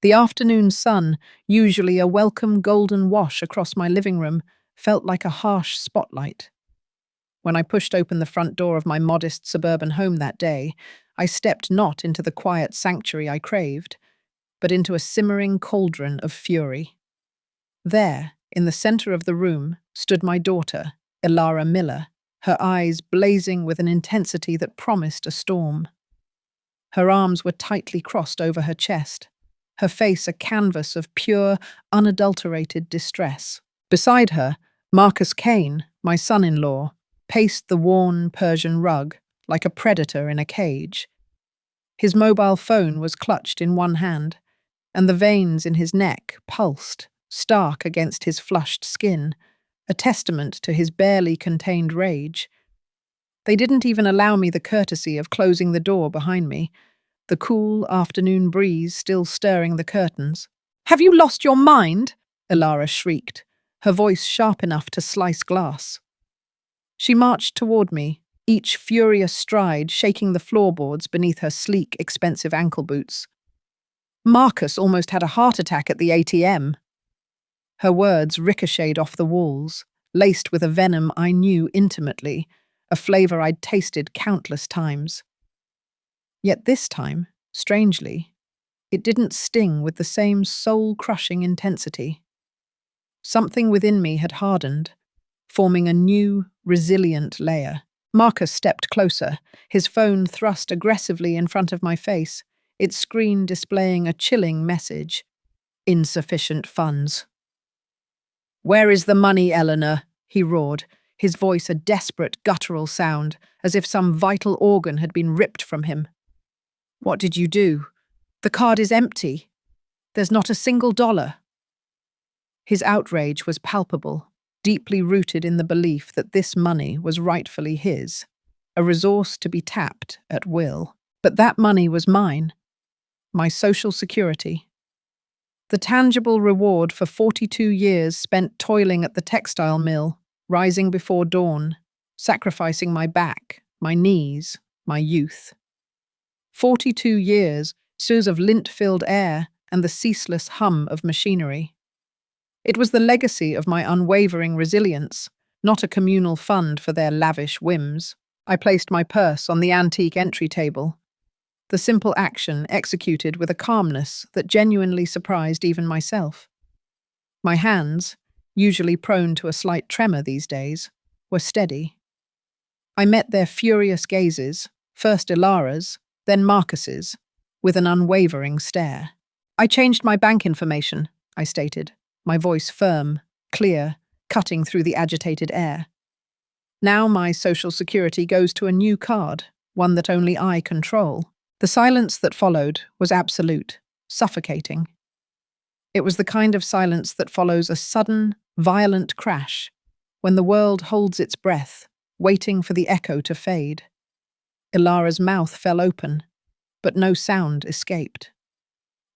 The afternoon sun, usually a welcome golden wash across my living room, felt like a harsh spotlight. When I pushed open the front door of my modest suburban home that day, I stepped not into the quiet sanctuary I craved, but into a simmering cauldron of fury. There, in the center of the room, stood my daughter, Elara Miller, her eyes blazing with an intensity that promised a storm. Her arms were tightly crossed over her chest, her face a canvas of pure, unadulterated distress. Beside her, Marcus Kane, my son-in-law, paced the worn Persian rug like a predator in a cage. His mobile phone was clutched in one hand, and the veins in his neck pulsed, stark against his flushed skin, a testament to his barely contained rage. They didn't even allow me the courtesy of closing the door behind me, the cool afternoon breeze still stirring the curtains. "Have you lost your mind?" Elara shrieked, her voice sharp enough to slice glass. She marched toward me, each furious stride shaking the floorboards beneath her sleek, expensive ankle boots. Marcus almost had a heart attack at the ATM. Her words ricocheted off the walls, laced with a venom I knew intimately, a flavor I'd tasted countless times. Yet this time, strangely, it didn't sting with the same soul-crushing intensity. Something within me had hardened, forming a new, resilient layer. Marcus stepped closer, his phone thrust aggressively in front of my face, its screen displaying a chilling message: insufficient funds. "Where is the money, Eleanor?" he roared, his voice a desperate, guttural sound, as if some vital organ had been ripped from him. "What did you do? The card is empty. There's not a single dollar." His outrage was palpable, deeply rooted in the belief that this money was rightfully his, a resource to be tapped at will. But that money was mine, my social security. The tangible reward for 42 years spent toiling at the textile mill, rising before dawn, sacrificing my back, my knees, my youth. 42 years of lint-filled air and the ceaseless hum of machinery. It was the legacy of my unwavering resilience, not a communal fund for their lavish whims. I placed my purse on the antique entry table, the simple action executed with a calmness that genuinely surprised even myself. My hands, usually prone to a slight tremor these days, were steady. I met their furious gazes, first Elara's, then Marcus's, with an unwavering stare. "I changed my bank information," I stated, my voice firm, clear, cutting through the agitated air. "Now my social security goes to a new card, one that only I control." The silence that followed was absolute, suffocating. It was the kind of silence that follows a sudden, violent crash, when the world holds its breath, waiting for the echo to fade. Ilara's mouth fell open, but no sound escaped.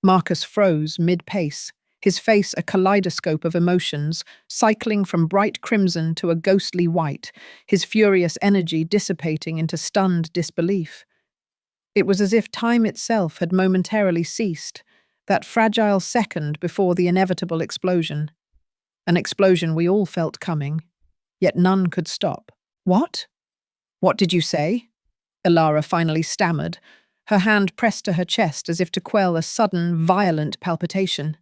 Marcus froze mid-pace, his face a kaleidoscope of emotions, cycling from bright crimson to a ghostly white, his furious energy dissipating into stunned disbelief. It was as if time itself had momentarily ceased, that fragile second before the inevitable explosion. An explosion we all felt coming, yet none could stop. "What? What did you say?" Elara finally stammered, her hand pressed to her chest as if to quell a sudden, violent palpitation.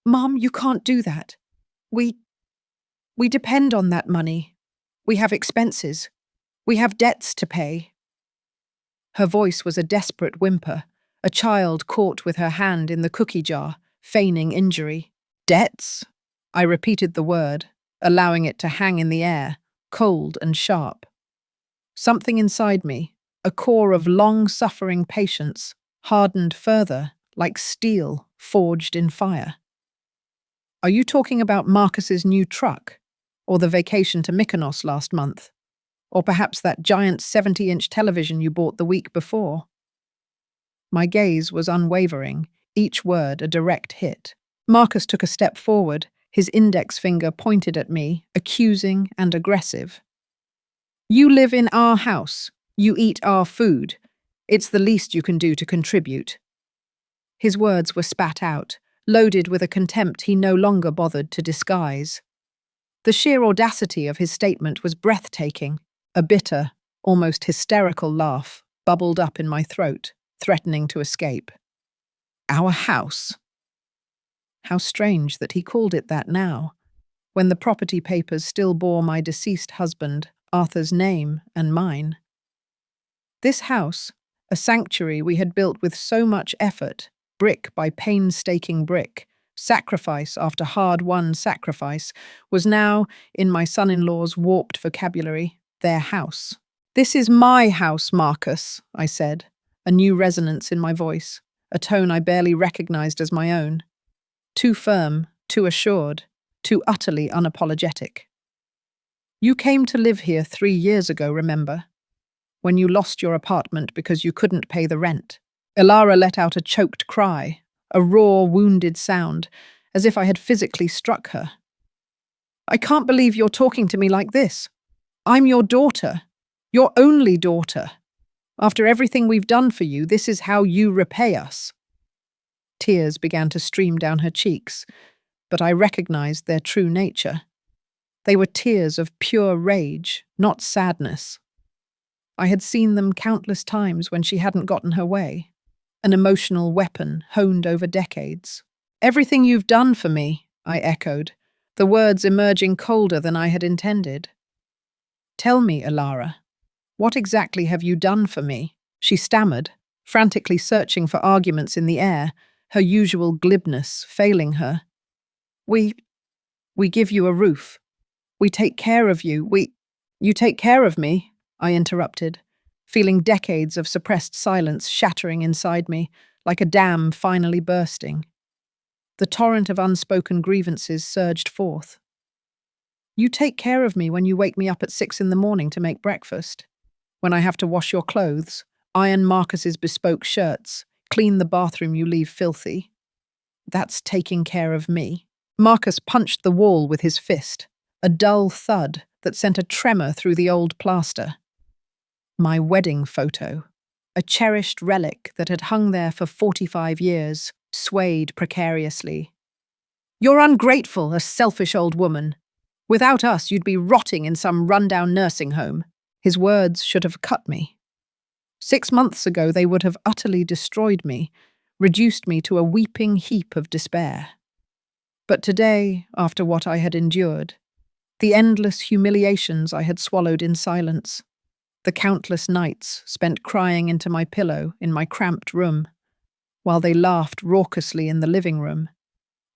"Mom, you can't do that. We depend on that money. We have expenses. We have debts to pay." Her voice was a desperate whimper, a child caught with her hand in the cookie jar, feigning injury. "Debts?" I repeated the word, allowing it to hang in the air, cold and sharp. Something inside me, a core of long-suffering patience, hardened further, like steel forged in fire. "Are you talking about Marcus's new truck, or the vacation to Mykonos last month? Or perhaps that giant 70-inch television you bought the week before?" My gaze was unwavering, each word a direct hit. Marcus took a step forward, his index finger pointed at me, accusing and aggressive. "You live in our house. You eat our food. It's the least you can do to contribute." His words were spat out, loaded with a contempt he no longer bothered to disguise. The sheer audacity of his statement was breathtaking. A bitter, almost hysterical laugh bubbled up in my throat, threatening to escape. Our house. How strange that he called it that now, when the property papers still bore my deceased husband, Arthur's name and mine. This house, a sanctuary we had built with so much effort, brick by painstaking brick, sacrifice after hard-won sacrifice, was now, in my son-in-law's warped vocabulary, their house. "This is my house, Marcus," I said, a new resonance in my voice, a tone I barely recognized as my own. Too firm, too assured, too utterly unapologetic. "You came to live here 3 years ago, remember? When you lost your apartment because you couldn't pay the rent." Elara let out a choked cry, a raw, wounded sound, as if I had physically struck her. "I can't believe you're talking to me like this. I'm your daughter, your only daughter. After everything we've done for you, this is how you repay us." Tears began to stream down her cheeks, but I recognized their true nature. They were tears of pure rage, not sadness. I had seen them countless times when she hadn't gotten her way, an emotional weapon honed over decades. "Everything you've done for me," I echoed, the words emerging colder than I had intended. "Tell me, Elara, what exactly have you done for me?" she stammered, frantically searching for arguments in the air, her usual glibness failing her. We give you a roof. We take care of you. You take care of me," I interrupted, feeling decades of suppressed silence shattering inside me, like a dam finally bursting. The torrent of unspoken grievances surged forth. "You take care of me when you wake me up at 6 in the morning to make breakfast, when I have to wash your clothes, iron Marcus's bespoke shirts, clean the bathroom you leave filthy. That's taking care of me." Marcus punched the wall with his fist, a dull thud that sent a tremor through the old plaster. My wedding photo, a cherished relic that had hung there for 45 years, swayed precariously. "You're ungrateful, a selfish old woman. Without us, you'd be rotting in some rundown nursing home." His words should have cut me. 6 months ago, they would have utterly destroyed me, reduced me to a weeping heap of despair. But today, after what I had endured, the endless humiliations I had swallowed in silence, the countless nights spent crying into my pillow in my cramped room, while they laughed raucously in the living room,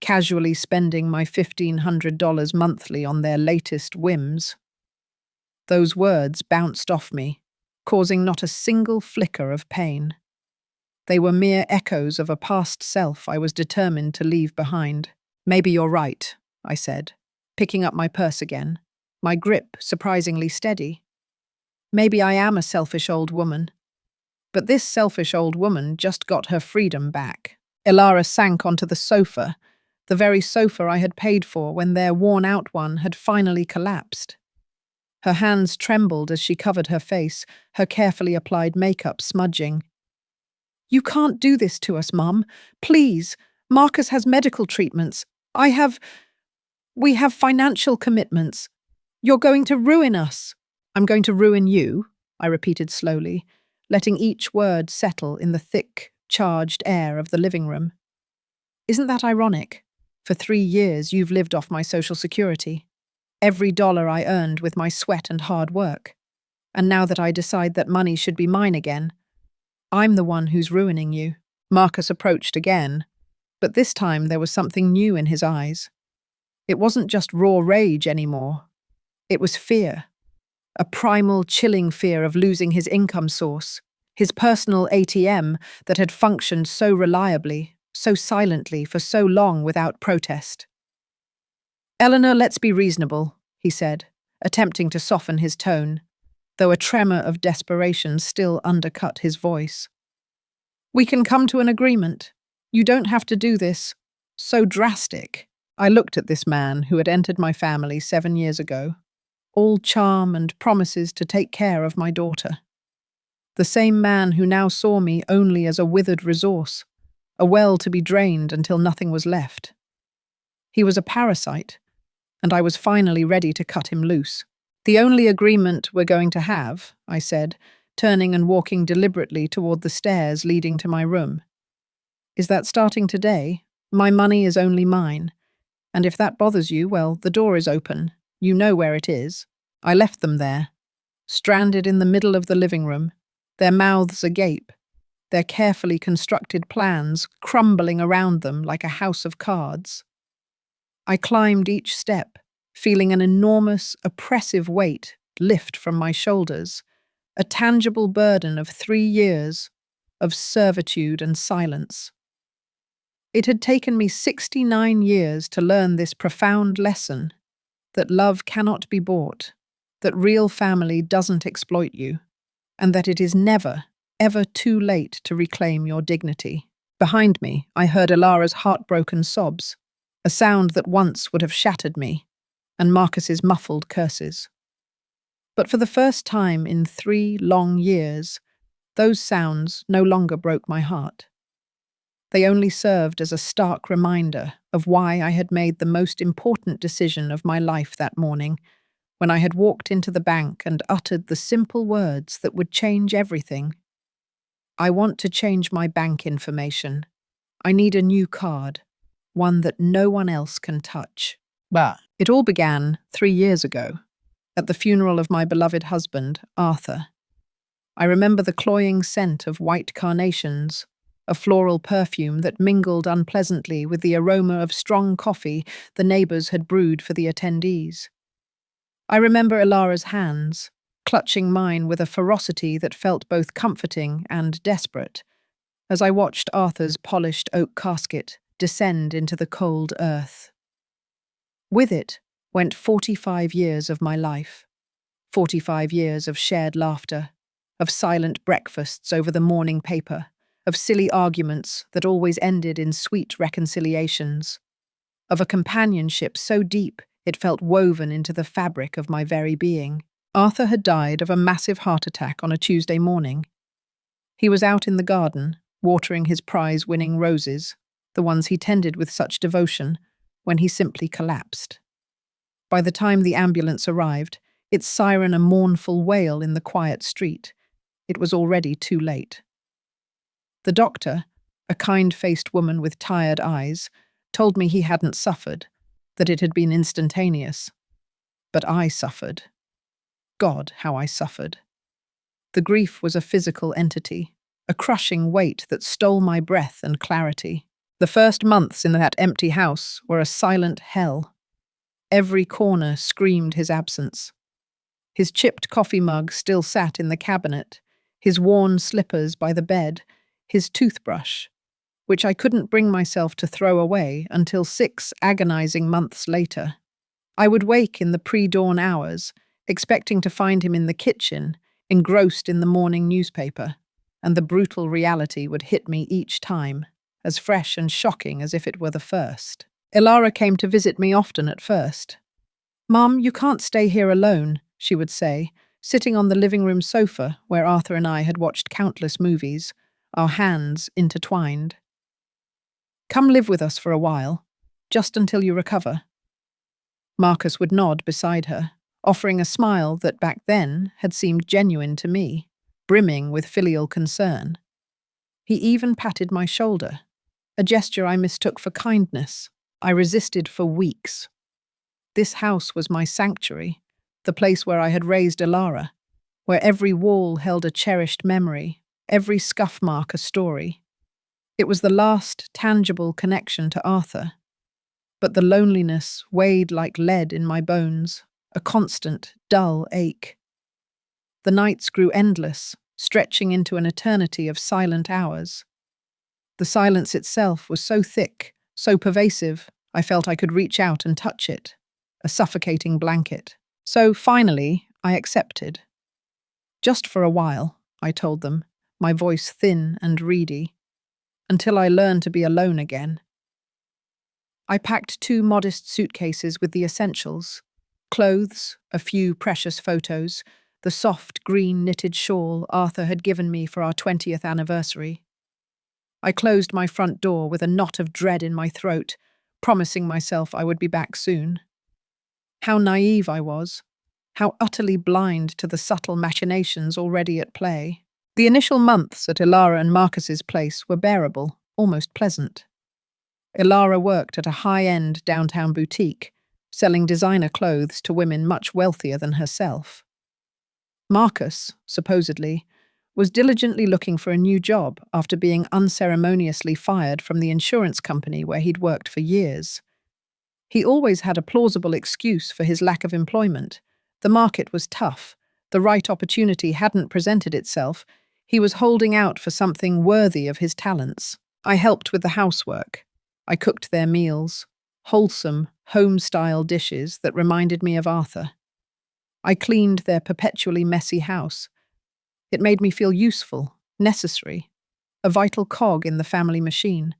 casually spending my $1,500 monthly on their latest whims. Those words bounced off me, causing not a single flicker of pain. They were mere echoes of a past self I was determined to leave behind. "Maybe you're right," I said, picking up my purse again, my grip surprisingly steady. "Maybe I am a selfish old woman. But this selfish old woman just got her freedom back." Elara sank onto the sofa, the very sofa I had paid for when their worn-out one had finally collapsed. Her hands trembled as she covered her face, her carefully applied makeup smudging. "You can't do this to us, Mum. Please. Marcus has medical treatments. We have financial commitments. You're going to ruin us." "I'm going to ruin you," I repeated slowly, letting each word settle in the thick, charged air of the living room. "Isn't that ironic? For 3 years you've lived off my social security. Every dollar I earned with my sweat and hard work. And now that I decide that money should be mine again, I'm the one who's ruining you." Marcus approached again, but this time there was something new in his eyes. It wasn't just raw rage anymore. It was fear. A primal, chilling fear of losing his income source, his personal ATM that had functioned so reliably, so silently, for so long without protest. "Eleanor, let's be reasonable," he said, attempting to soften his tone, though a tremor of desperation still undercut his voice. "We can come to an agreement. You don't have to do this. So drastic." I looked at this man who had entered my family 7 years ago, all charm and promises to take care of my daughter. The same man who now saw me only as a withered resource, a well to be drained until nothing was left. He was a parasite, and I was finally ready to cut him loose. "The only agreement we're going to have," I said, turning and walking deliberately toward the stairs leading to my room, "is that starting today, my money is only mine. And if that bothers you, well, the door is open. You know where it is." I left them there, stranded in the middle of the living room, their mouths agape, their carefully constructed plans crumbling around them like a house of cards. I climbed each step, feeling an enormous, oppressive weight lift from my shoulders, a tangible burden of 3 years of servitude and silence. It had taken me 69 years to learn this profound lesson, that love cannot be bought, that real family doesn't exploit you, and that it is never, ever too late to reclaim your dignity. Behind me, I heard Ilara's heartbroken sobs, a sound that once would have shattered me, and Marcus's muffled curses. But for the first time in 3 long years, those sounds no longer broke my heart. They only served as a stark reminder of why I had made the most important decision of my life that morning, when I had walked into the bank and uttered the simple words that would change everything. "I want to change my bank information. I need a new card, one that no one else can touch." But it all began 3 years ago, at the funeral of my beloved husband, Arthur. I remember the cloying scent of white carnations, a floral perfume that mingled unpleasantly with the aroma of strong coffee the neighbours had brewed for the attendees. I remember Ilara's hands, clutching mine with a ferocity that felt both comforting and desperate, as I watched Arthur's polished oak casket descend into the cold earth. With it went 45 years of my life, 45 years of shared laughter, of silent breakfasts over the morning paper, of silly arguments that always ended in sweet reconciliations, of a companionship so deep it felt woven into the fabric of my very being. Arthur had died of a massive heart attack on a Tuesday morning. He was out in the garden, watering his prize-winning roses, the ones he tended with such devotion, when he simply collapsed. By the time the ambulance arrived, its siren a mournful wail in the quiet street, it was already too late. The doctor, a kind-faced woman with tired eyes, told me he hadn't suffered, that it had been instantaneous. But I suffered. God, how I suffered. The grief was a physical entity, a crushing weight that stole my breath and clarity. The first months in that empty house were a silent hell. Every corner screamed his absence. His chipped coffee mug still sat in the cabinet, his worn slippers by the bed, his toothbrush, which I couldn't bring myself to throw away until 6 agonizing months later. I would wake in the pre-dawn hours, expecting to find him in the kitchen, engrossed in the morning newspaper, and the brutal reality would hit me each time, as fresh and shocking as if it were the first. Ilara came to visit me often at first. "Mum, you can't stay here alone," she would say, sitting on the living room sofa where Arthur and I had watched countless movies, our hands intertwined. "Come live with us for a while, just until you recover." Marcus would nod beside her, offering a smile that back then had seemed genuine to me, brimming with filial concern. He even patted my shoulder, a gesture I mistook for kindness. I resisted for weeks. This house was my sanctuary, the place where I had raised Ilara, where every wall held a cherished memory, every scuff mark a story. It was the last tangible connection to Arthur, but the loneliness weighed like lead in my bones, a constant, dull ache. The nights grew endless, stretching into an eternity of silent hours. The silence itself was so thick, so pervasive, I felt I could reach out and touch it, a suffocating blanket. So finally, I accepted. "Just for a while," I told them, my voice thin and reedy, "until I learn to be alone again." I packed 2 modest suitcases with the essentials: clothes, a few precious photos, the soft green knitted shawl Arthur had given me for our 20th anniversary. I closed my front door with a knot of dread in my throat, promising myself I would be back soon. How naive I was. How utterly blind to the subtle machinations already at play. The initial months at Ilara and Marcus's place were bearable, almost pleasant. Ilara worked at a high-end downtown boutique, selling designer clothes to women much wealthier than herself. Marcus, supposedly, was diligently looking for a new job after being unceremoniously fired from the insurance company where he'd worked for years. He always had a plausible excuse for his lack of employment. The market was tough. The right opportunity hadn't presented itself. He was holding out for something worthy of his talents. I helped with the housework. I cooked their meals, wholesome, home-style dishes that reminded me of Arthur. I cleaned their perpetually messy house. It made me feel useful, necessary, a vital cog in the family machine.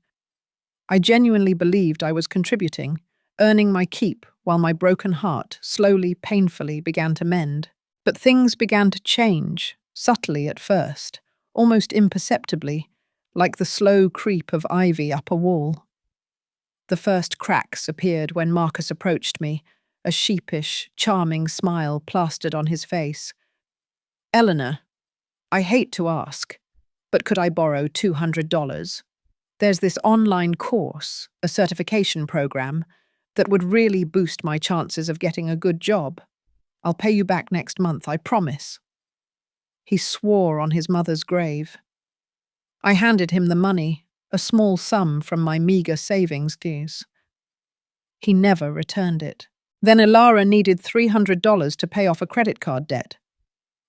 I genuinely believed I was contributing, earning my keep while my broken heart slowly, painfully began to mend. But things began to change, subtly at first, almost imperceptibly, like the slow creep of ivy up a wall. The first cracks appeared when Marcus approached me, a sheepish, charming smile plastered on his face. "Eleanor, I hate to ask, but could I borrow $200? There's this online course, a certification program, that would really boost my chances of getting a good job. I'll pay you back next month, I promise." He swore on his mother's grave. I handed him the money, a small sum from my meager savings dues. He never returned it. Then Ilara needed $300 to pay off a credit card debt.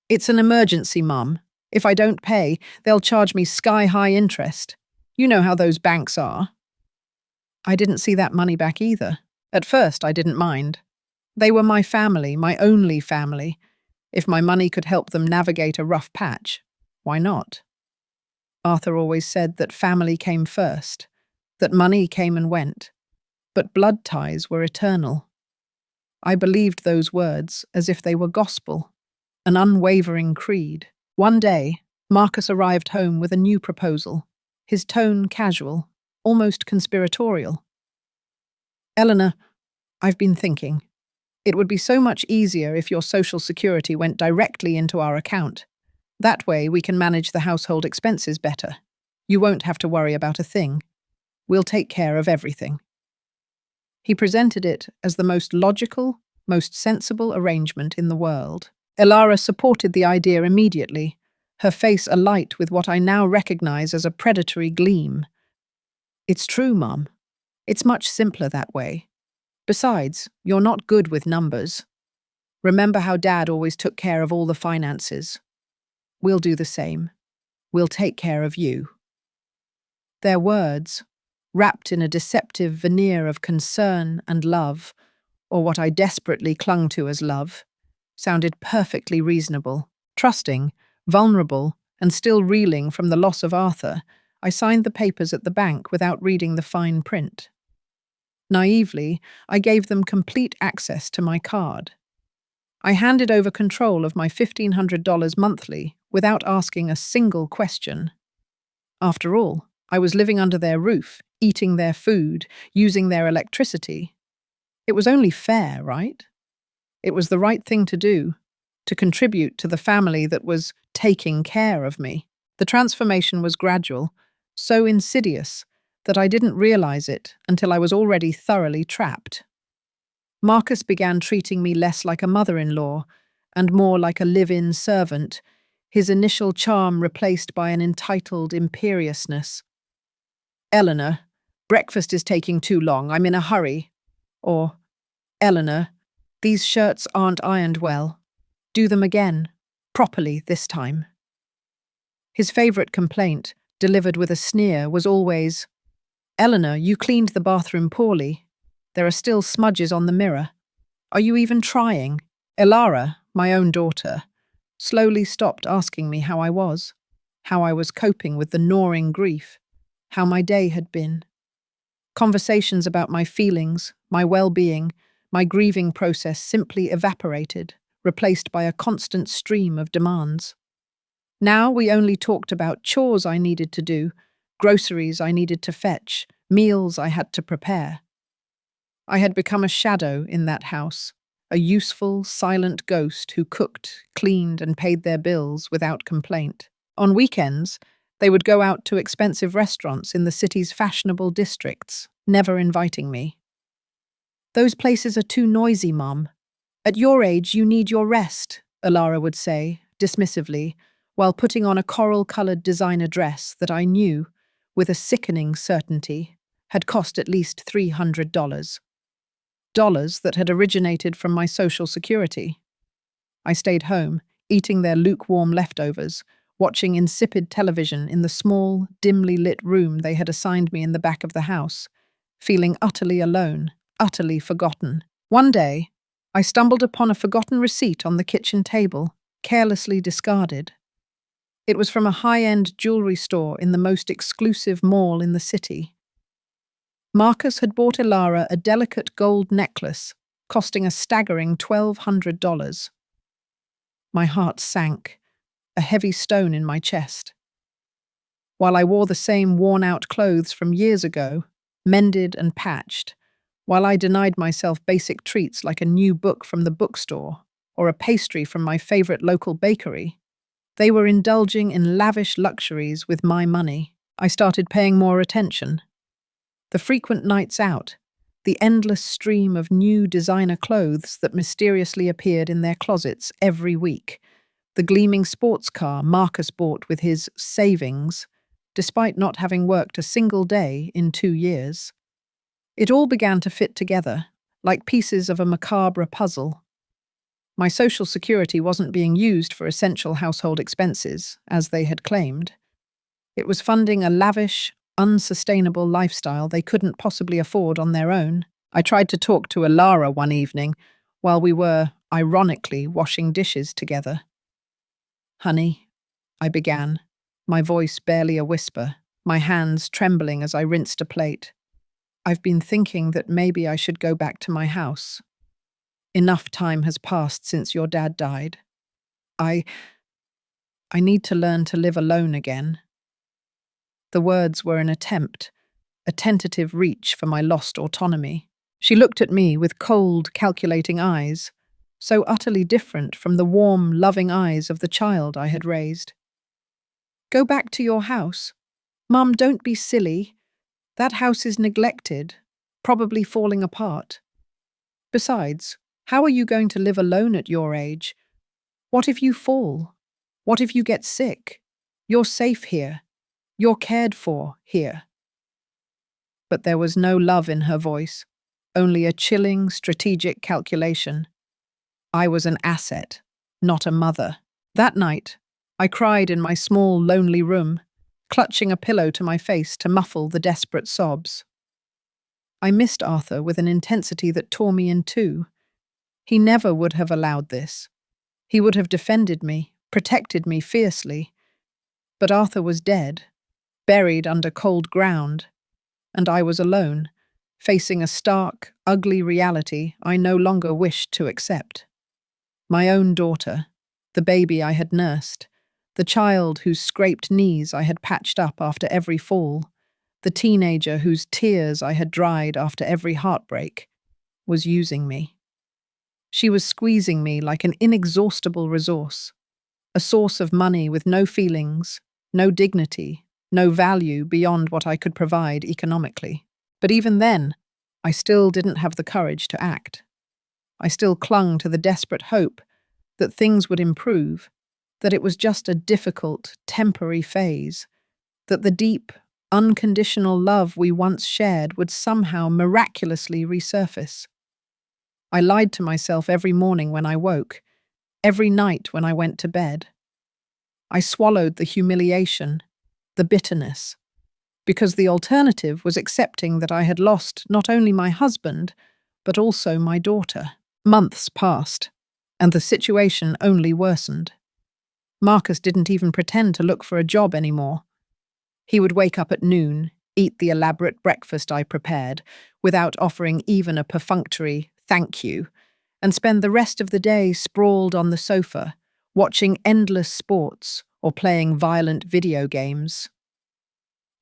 "It's an emergency, Mum. If I don't pay, they'll charge me sky-high interest. You know how those banks are." I didn't see that money back either. At first, I didn't mind. They were my family, my only family. If my money could help them navigate a rough patch, why not? Arthur always said that family came first, that money came and went, but blood ties were eternal. I believed those words as if they were gospel, an unwavering creed. One day, Marcus arrived home with a new proposal, his tone casual, almost conspiratorial. "Eleanor, I've been thinking. It would be so much easier if your Social Security went directly into our account. That way we can manage the household expenses better. You won't have to worry about a thing. We'll take care of everything." He presented it as the most logical, most sensible arrangement in the world. Ilara supported the idea immediately, her face alight with what I now recognize as a predatory gleam. "It's true, Mum. It's much simpler that way. Besides, you're not good with numbers. Remember how Dad always took care of all the finances? We'll do the same. We'll take care of you." Their words, wrapped in a deceptive veneer of concern and love, or what I desperately clung to as love, sounded perfectly reasonable. Trusting, vulnerable, and still reeling from the loss of Arthur, I signed the papers at the bank without reading the fine print. Naively, I gave them complete access to my card. I handed over control of my $1,500 monthly without asking a single question. After all, I was living under their roof, eating their food, using their electricity. It was only fair, right? It was the right thing to do, to contribute to the family that was taking care of me. The transformation was gradual, so insidious that I didn't realize it until I was already thoroughly trapped. Marcus began treating me less like a mother-in-law and more like a live-in servant, his initial charm replaced by an entitled imperiousness. "Eleanor, breakfast is taking too long, I'm in a hurry." Or, "Eleanor, these shirts aren't ironed well. Do them again, properly this time." His favorite complaint, delivered with a sneer, was always, "Eleanor, you cleaned the bathroom poorly. There are still smudges on the mirror. Are you even trying?" Ilara, my own daughter, slowly stopped asking me how I was coping with the gnawing grief, how my day had been. Conversations about my feelings, my well-being, my grieving process simply evaporated, replaced by a constant stream of demands. Now we only talked about chores I needed to do, groceries I needed to fetch, meals I had to prepare. I had become a shadow in that house, a useful, silent ghost who cooked, cleaned, and paid their bills without complaint. On weekends, they would go out to expensive restaurants in the city's fashionable districts, never inviting me. "Those places are too noisy, Mum. At your age, you need your rest," Alara would say, dismissively, while putting on a coral-coloured designer dress that I knew, with a sickening certainty, had cost at least $300. Dollars that had originated from my social security. I stayed home, eating their lukewarm leftovers, watching insipid television in the small, dimly lit room they had assigned me in the back of the house, feeling utterly alone, utterly forgotten. One day, I stumbled upon a forgotten receipt on the kitchen table, carelessly discarded. It was from a high-end jewelry store in the most exclusive mall in the city. Marcus had bought Ilara a delicate gold necklace, costing a staggering $1,200. My heart sank, a heavy stone in my chest. While I wore the same worn-out clothes from years ago, mended and patched, while I denied myself basic treats like a new book from the bookstore or a pastry from my favorite local bakery, they were indulging in lavish luxuries with my money. I started paying more attention. The frequent nights out, the endless stream of new designer clothes that mysteriously appeared in their closets every week, the gleaming sports car Marcus bought with his savings, despite not having worked a single day in 2 years. It all began to fit together, like pieces of a macabre puzzle. My social security wasn't being used for essential household expenses, as they had claimed. It was funding a lavish, unsustainable lifestyle they couldn't possibly afford on their own. I tried to talk to Alara one evening while we were, ironically, washing dishes together. "Honey," I began, my voice barely a whisper, my hands trembling as I rinsed a plate. "I've been thinking that maybe I should go back to my house. Enough time has passed since your dad died. I need to learn to live alone again." The words were an attempt, a tentative reach for my lost autonomy. She looked at me with cold, calculating eyes, so utterly different from the warm, loving eyes of the child I had raised. "Go back to your house? Mum, don't be silly. That house is neglected, probably falling apart. Besides, how are you going to live alone at your age? What if you fall? What if you get sick? You're safe here. You're cared for here." But there was no love in her voice, only a chilling, strategic calculation. I was an asset, not a mother. That night, I cried in my small, lonely room, clutching a pillow to my face to muffle the desperate sobs. I missed Arthur with an intensity that tore me in two. He never would have allowed this. He would have defended me, protected me fiercely. But Arthur was dead, buried under cold ground, and I was alone, facing a stark, ugly reality I no longer wished to accept. My own daughter, the baby I had nursed, the child whose scraped knees I had patched up after every fall, the teenager whose tears I had dried after every heartbreak, was using me. She was squeezing me like an inexhaustible resource, a source of money with no feelings, no dignity, no value beyond what I could provide economically. But even then, I still didn't have the courage to act. I still clung to the desperate hope that things would improve, that it was just a difficult, temporary phase, that the deep, unconditional love we once shared would somehow miraculously resurface. I lied to myself every morning when I woke, every night when I went to bed. I swallowed the humiliation, the bitterness, because the alternative was accepting that I had lost not only my husband, but also my daughter. Months passed, and the situation only worsened. Marcus didn't even pretend to look for a job anymore. He would wake up at noon, eat the elaborate breakfast I prepared, without offering even a perfunctory thank you, and spend the rest of the day sprawled on the sofa, watching endless sports or playing violent video games.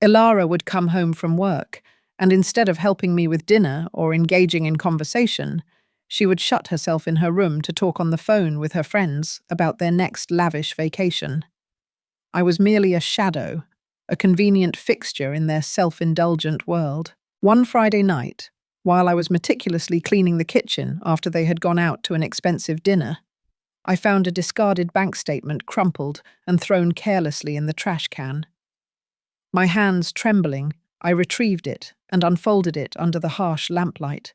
Ilara would come home from work, and instead of helping me with dinner or engaging in conversation, she would shut herself in her room to talk on the phone with her friends about their next lavish vacation. I was merely a shadow, a convenient fixture in their self-indulgent world. One Friday night, while I was meticulously cleaning the kitchen after they had gone out to an expensive dinner, I found a discarded bank statement crumpled and thrown carelessly in the trash can. My hands trembling, I retrieved it and unfolded it under the harsh lamplight.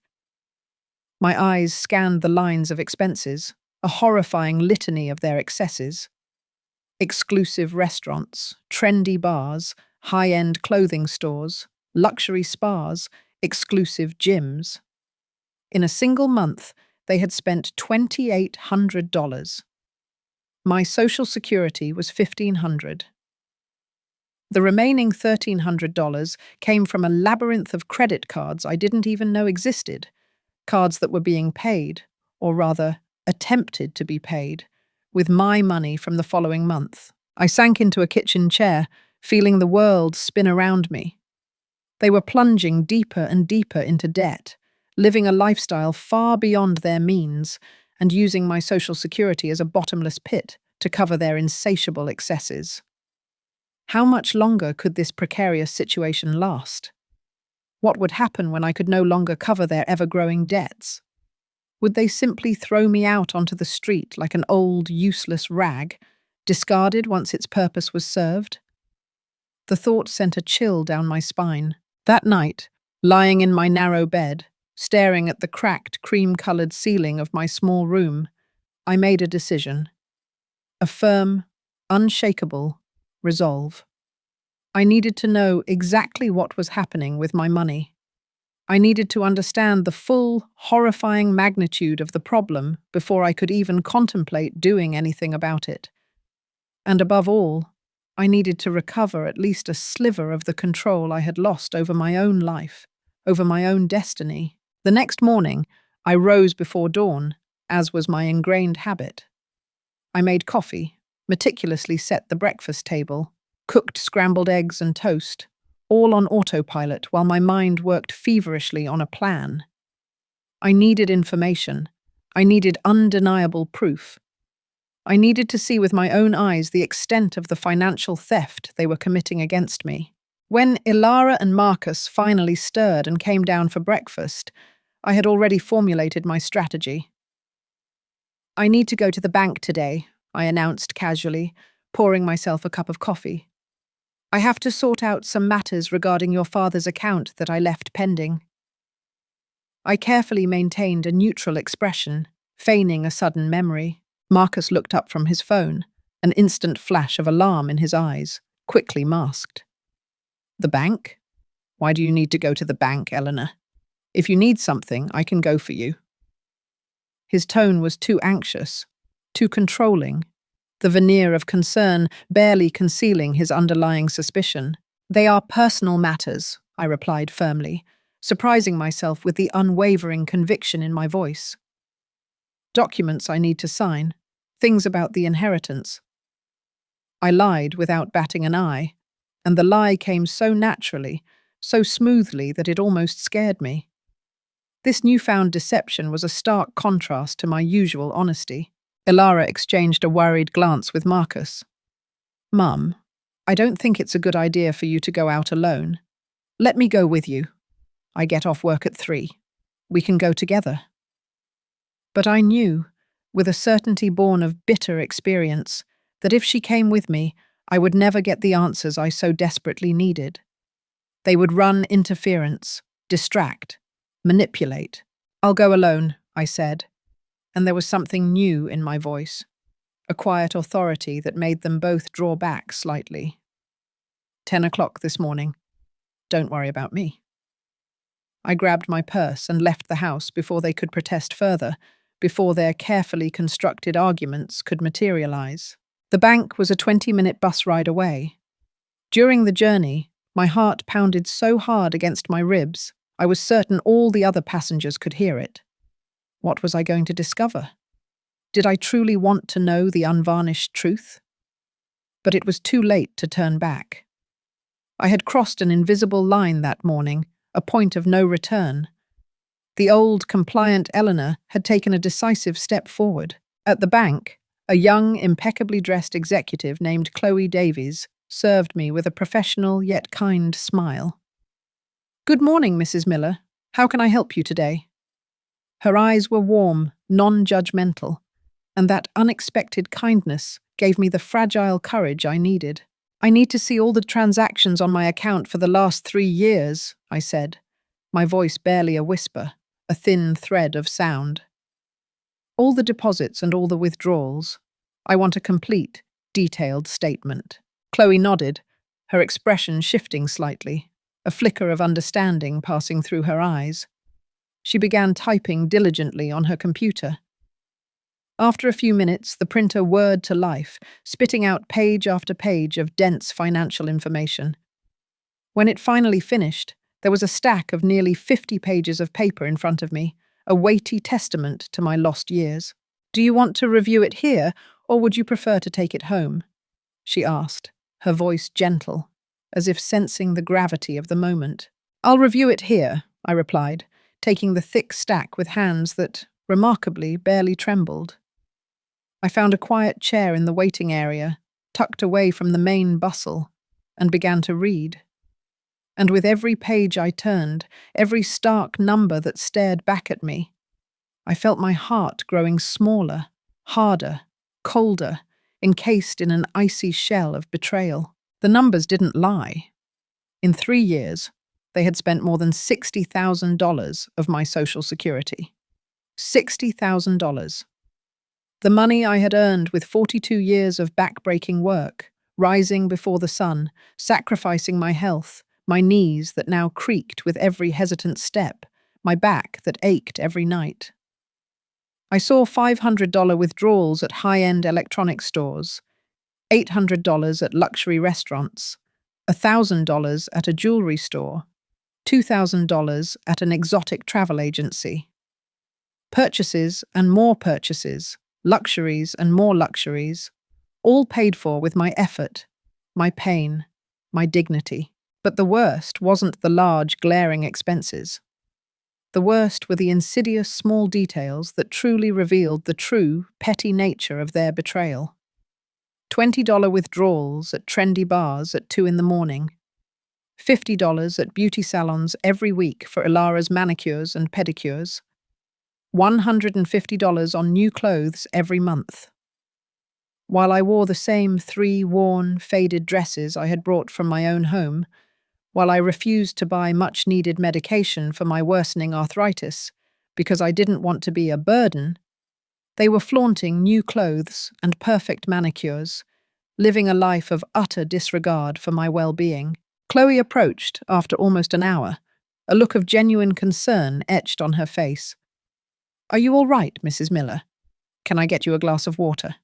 My eyes scanned the lines of expenses, a horrifying litany of their excesses. Exclusive restaurants, trendy bars, high-end clothing stores, luxury spas, exclusive gyms. In a single month, they had spent $2,800. My social security was $1,500. The remaining $1,300 came from a labyrinth of credit cards I didn't even know existed, cards that were being paid, or rather, attempted to be paid, with my money from the following month. I sank into a kitchen chair, feeling the world spin around me. They were plunging deeper and deeper into debt, living a lifestyle far beyond their means, and using my social security as a bottomless pit to cover their insatiable excesses. How much longer could this precarious situation last? What would happen when I could no longer cover their ever-growing debts? Would they simply throw me out onto the street like an old, useless rag, discarded once its purpose was served? The thought sent a chill down my spine. That night, lying in my narrow bed, staring at the cracked, cream-colored ceiling of my small room, I made a decision. A firm, unshakable resolve. I needed to know exactly what was happening with my money. I needed to understand the full, horrifying magnitude of the problem before I could even contemplate doing anything about it. And above all, I needed to recover at least a sliver of the control I had lost over my own life, over my own destiny. The next morning, I rose before dawn, as was my ingrained habit. I made coffee, meticulously set the breakfast table, cooked scrambled eggs and toast, all on autopilot while my mind worked feverishly on a plan. I needed information. I needed undeniable proof. I needed to see with my own eyes the extent of the financial theft they were committing against me. When Ilara and Marcus finally stirred and came down for breakfast, I had already formulated my strategy. "I need to go to the bank today," I announced casually, pouring myself a cup of coffee. "I have to sort out some matters regarding your father's account that I left pending." I carefully maintained a neutral expression, feigning a sudden memory. Marcus looked up from his phone, an instant flash of alarm in his eyes, quickly masked. "The bank? Why do you need to go to the bank, Eleanor? If you need something, I can go for you." His tone was too anxious, too controlling, the veneer of concern barely concealing his underlying suspicion. "They are personal matters," I replied firmly, surprising myself with the unwavering conviction in my voice. "Documents I need to sign, things about the inheritance." I lied without batting an eye, and the lie came so naturally, so smoothly that it almost scared me. This newfound deception was a stark contrast to my usual honesty. Ilara exchanged a worried glance with Marcus. "Mum, I don't think it's a good idea for you to go out alone. Let me go with you. I get off work at 3. We can go together." But I knew, with a certainty born of bitter experience, that if she came with me, I would never get the answers I so desperately needed. They would run interference, distract, manipulate. "I'll go alone," I said, and there was something new in my voice, a quiet authority that made them both draw back slightly. 10 o'clock this morning. Don't worry about me." I grabbed my purse and left the house before they could protest further, before their carefully constructed arguments could materialize. The bank was a 20-minute bus ride away. During the journey, my heart pounded so hard against my ribs, I was certain all the other passengers could hear it. What was I going to discover? Did I truly want to know the unvarnished truth? But it was too late to turn back. I had crossed an invisible line that morning, a point of no return. The old, compliant Eleanor had taken a decisive step forward. At the bank, a young, impeccably dressed executive named Chloe Davies served me with a professional yet kind smile. "Good morning, Mrs. Miller. How can I help you today?" Her eyes were warm, non-judgmental, and that unexpected kindness gave me the fragile courage I needed. "I need to see all the transactions on my account for the last 3 years," I said, my voice barely a whisper, a thin thread of sound. "All the deposits and all the withdrawals. I want a complete, detailed statement." Chloe nodded, her expression shifting slightly, a flicker of understanding passing through her eyes. She began typing diligently on her computer. After a few minutes, the printer whirred to life, spitting out page after page of dense financial information. When it finally finished, there was a stack of nearly 50 pages of paper in front of me, a weighty testament to my lost years. "Do you want to review it here, or would you prefer to take it home?" she asked, her voice gentle, as if sensing the gravity of the moment. "I'll review it here," I replied, taking the thick stack with hands that, remarkably, barely trembled. I found a quiet chair in the waiting area, tucked away from the main bustle, and began to read. And with every page I turned, every stark number that stared back at me, I felt my heart growing smaller, harder, colder, encased in an icy shell of betrayal. The numbers didn't lie. In 3 years, they had spent more than $60,000 of my Social Security. $60,000. The money I had earned with 42 years of back-breaking work, rising before the sun, sacrificing my health, my knees that now creaked with every hesitant step, my back that ached every night. I saw $500 withdrawals at high-end electronics stores, $800 at luxury restaurants, $1,000 at a jewelry store, $2,000 at an exotic travel agency. Purchases and more purchases, luxuries and more luxuries, all paid for with my effort, my pain, my dignity. But the worst wasn't the large, glaring expenses. The worst were the insidious small details that truly revealed the true, petty nature of their betrayal. $20 withdrawals at trendy bars at 2 in the morning, $50 at beauty salons every week for Ilara's manicures and pedicures, $150 on new clothes every month. While I wore the same 3 worn, faded dresses I had brought from my own home, while I refused to buy much-needed medication for my worsening arthritis because I didn't want to be a burden, they were flaunting new clothes and perfect manicures, living a life of utter disregard for my well-being. Chloe approached after almost an hour, a look of genuine concern etched on her face. "Are you all right, Mrs. Miller? Can I get you a glass of water?"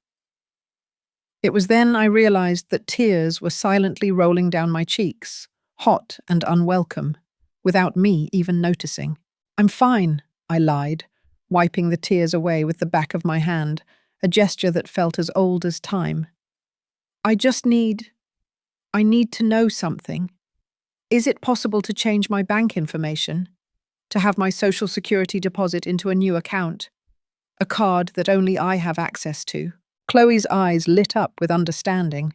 It was then I realized that tears were silently rolling down my cheeks, hot and unwelcome, without me even noticing. "I'm fine," I lied, wiping the tears away with the back of my hand, a gesture that felt as old as time. I need to know something. Is it possible to change my bank information? To have my Social Security deposit into a new account? A card that only I have access to?" Chloe's eyes lit up with understanding.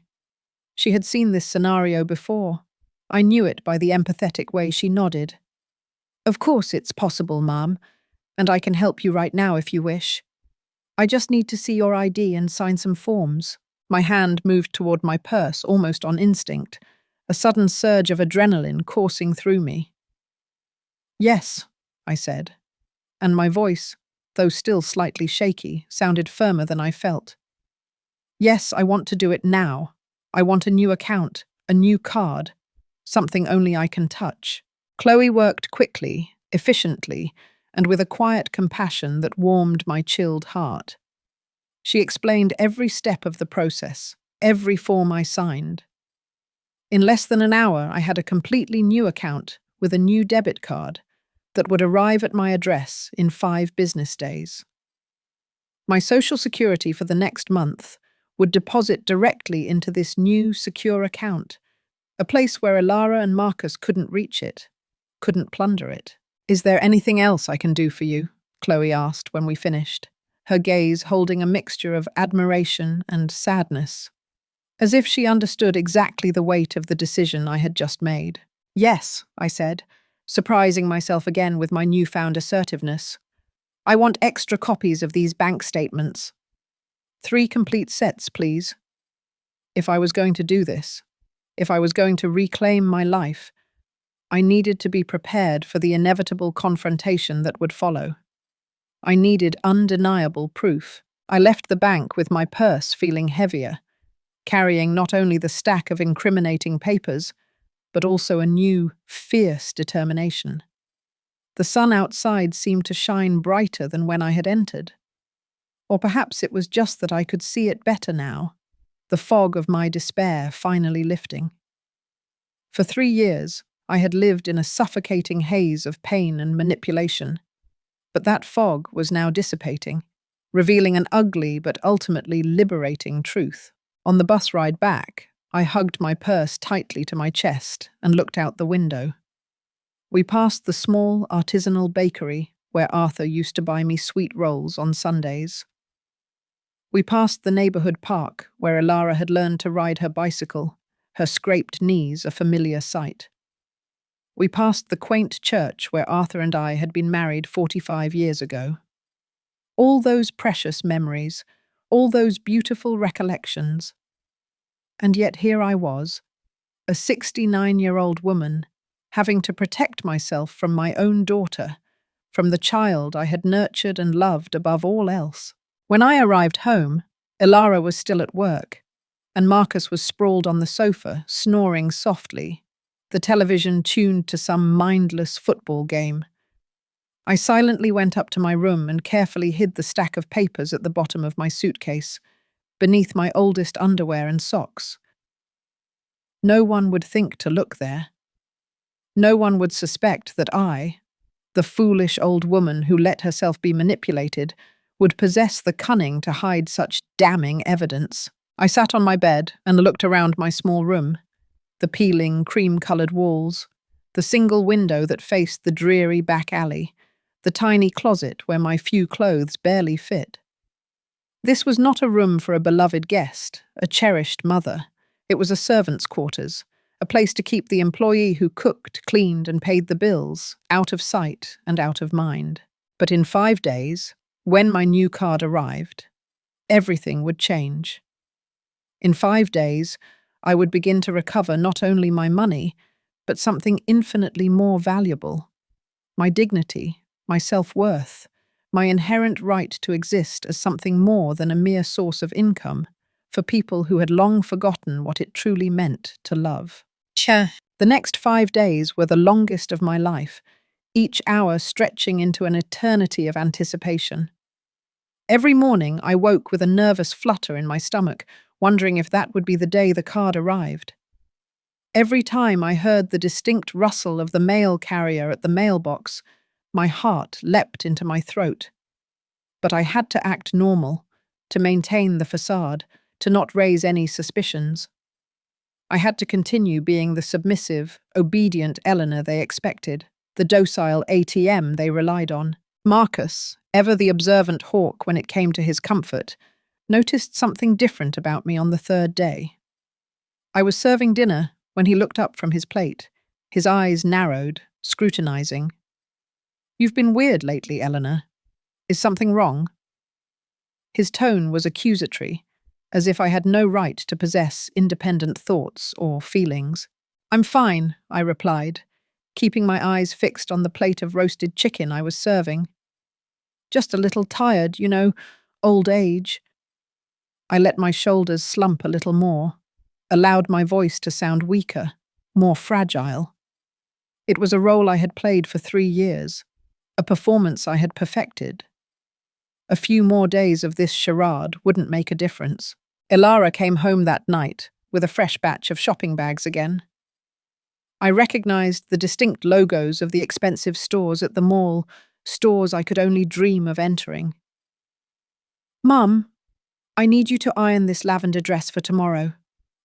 She had seen this scenario before. I knew it by the empathetic way she nodded. "Of course it's possible, Ma'am, and I can help you right now if you wish. I just need to see your ID and sign some forms." My hand moved toward my purse almost on instinct, a sudden surge of adrenaline coursing through me. "Yes," I said, and my voice, though still slightly shaky, sounded firmer than I felt. "Yes, I want to do it now. I want a new account, a new card, something only I can touch." Chloe worked quickly, efficiently, and with a quiet compassion that warmed my chilled heart. She explained every step of the process, every form I signed. In less than an hour, I had a completely new account with a new debit card that would arrive at my address in 5 business days. My Social Security for the next month would deposit directly into this new, secure account, A place where Ilara and Marcus couldn't reach it, couldn't plunder it. "Is there anything else I can do for you?" Chloe asked when we finished, her gaze holding a mixture of admiration and sadness, as if she understood exactly the weight of the decision I had just made. "Yes," I said, surprising myself again with my newfound assertiveness. "I want extra copies of these bank statements. 3 complete sets, please." If I was going to do this, if I was going to reclaim my life, I needed to be prepared for the inevitable confrontation that would follow. I needed undeniable proof. I left the bank with my purse feeling heavier, carrying not only the stack of incriminating papers, but also a new, fierce determination. The sun outside seemed to shine brighter than when I had entered. Or perhaps it was just that I could see it better now, the fog of my despair finally lifting. For 3 years, I had lived in a suffocating haze of pain and manipulation, but that fog was now dissipating, revealing an ugly but ultimately liberating truth. On the bus ride back, I hugged my purse tightly to my chest and looked out the window. We passed the small artisanal bakery where Arthur used to buy me sweet rolls on Sundays. We passed the neighborhood park where Ilara had learned to ride her bicycle, her scraped knees a familiar sight. We passed the quaint church where Arthur and I had been married 45 years ago. All those precious memories, all those beautiful recollections. And yet here I was, a 69-year-old woman, having to protect myself from my own daughter, from the child I had nurtured and loved above all else. When I arrived home, Ilara was still at work, and Marcus was sprawled on the sofa, snoring softly, the television tuned to some mindless football game. I silently went up to my room and carefully hid the stack of papers at the bottom of my suitcase, beneath my oldest underwear and socks. No one would think to look there. No one would suspect that I, the foolish old woman who let herself be manipulated, would possess the cunning to hide such damning evidence. I sat on my bed and looked around my small room, the peeling, cream-coloured walls, the single window that faced the dreary back alley, the tiny closet where my few clothes barely fit. This was not a room for a beloved guest, a cherished mother. It was a servant's quarters, a place to keep the employee who cooked, cleaned, and paid the bills, out of sight and out of mind. But in 5 days, when my new card arrived, everything would change. In 5 days, I would begin to recover not only my money, but something infinitely more valuable: my dignity, my self-worth, my inherent right to exist as something more than a mere source of income for people who had long forgotten what it truly meant to love. The next 5 days were the longest of my life, each hour stretching into an eternity of anticipation. Every morning I woke with a nervous flutter in my stomach, wondering if that would be the day the card arrived. Every time I heard the distinct rustle of the mail carrier at the mailbox, my heart leapt into my throat. But I had to act normal, to maintain the facade, to not raise any suspicions. I had to continue being the submissive, obedient Eleanor they expected, the docile ATM they relied on. Marcus, ever the observant hawk when it came to his comfort, noticed something different about me on the 3rd day. I was serving dinner when he looked up from his plate, his eyes narrowed, scrutinizing. "You've been weird lately, Eleanor. Is something wrong?" His tone was accusatory, as if I had no right to possess independent thoughts or feelings. "I'm fine," I replied, keeping my eyes fixed on the plate of roasted chicken I was serving. "Just a little tired, old age." I let my shoulders slump a little more, allowed my voice to sound weaker, more fragile. It was a role I had played for 3 years, a performance I had perfected. A few more days of this charade wouldn't make a difference. Ilara came home that night with a fresh batch of shopping bags again. I recognized the distinct logos of the expensive stores at the mall, stores I could only dream of entering. "Mum, I need you to iron this lavender dress for tomorrow.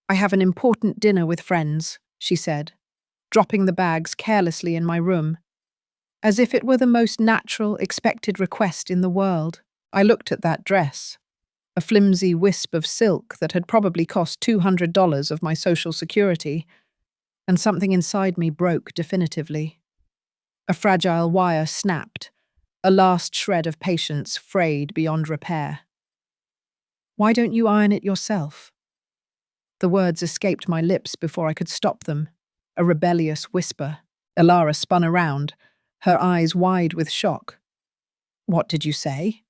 I have an important dinner with friends," she said, dropping the bags carelessly in my room, as if it were the most natural, expected request in the world. I looked at that dress, a flimsy wisp of silk that had probably cost $200 of my Social Security, and something inside me broke definitively. A fragile wire snapped, a last shred of patience frayed beyond repair. "Why don't you iron it yourself?" The words escaped my lips before I could stop them, a rebellious whisper. Elara spun around, her eyes wide with shock. "What did you say?"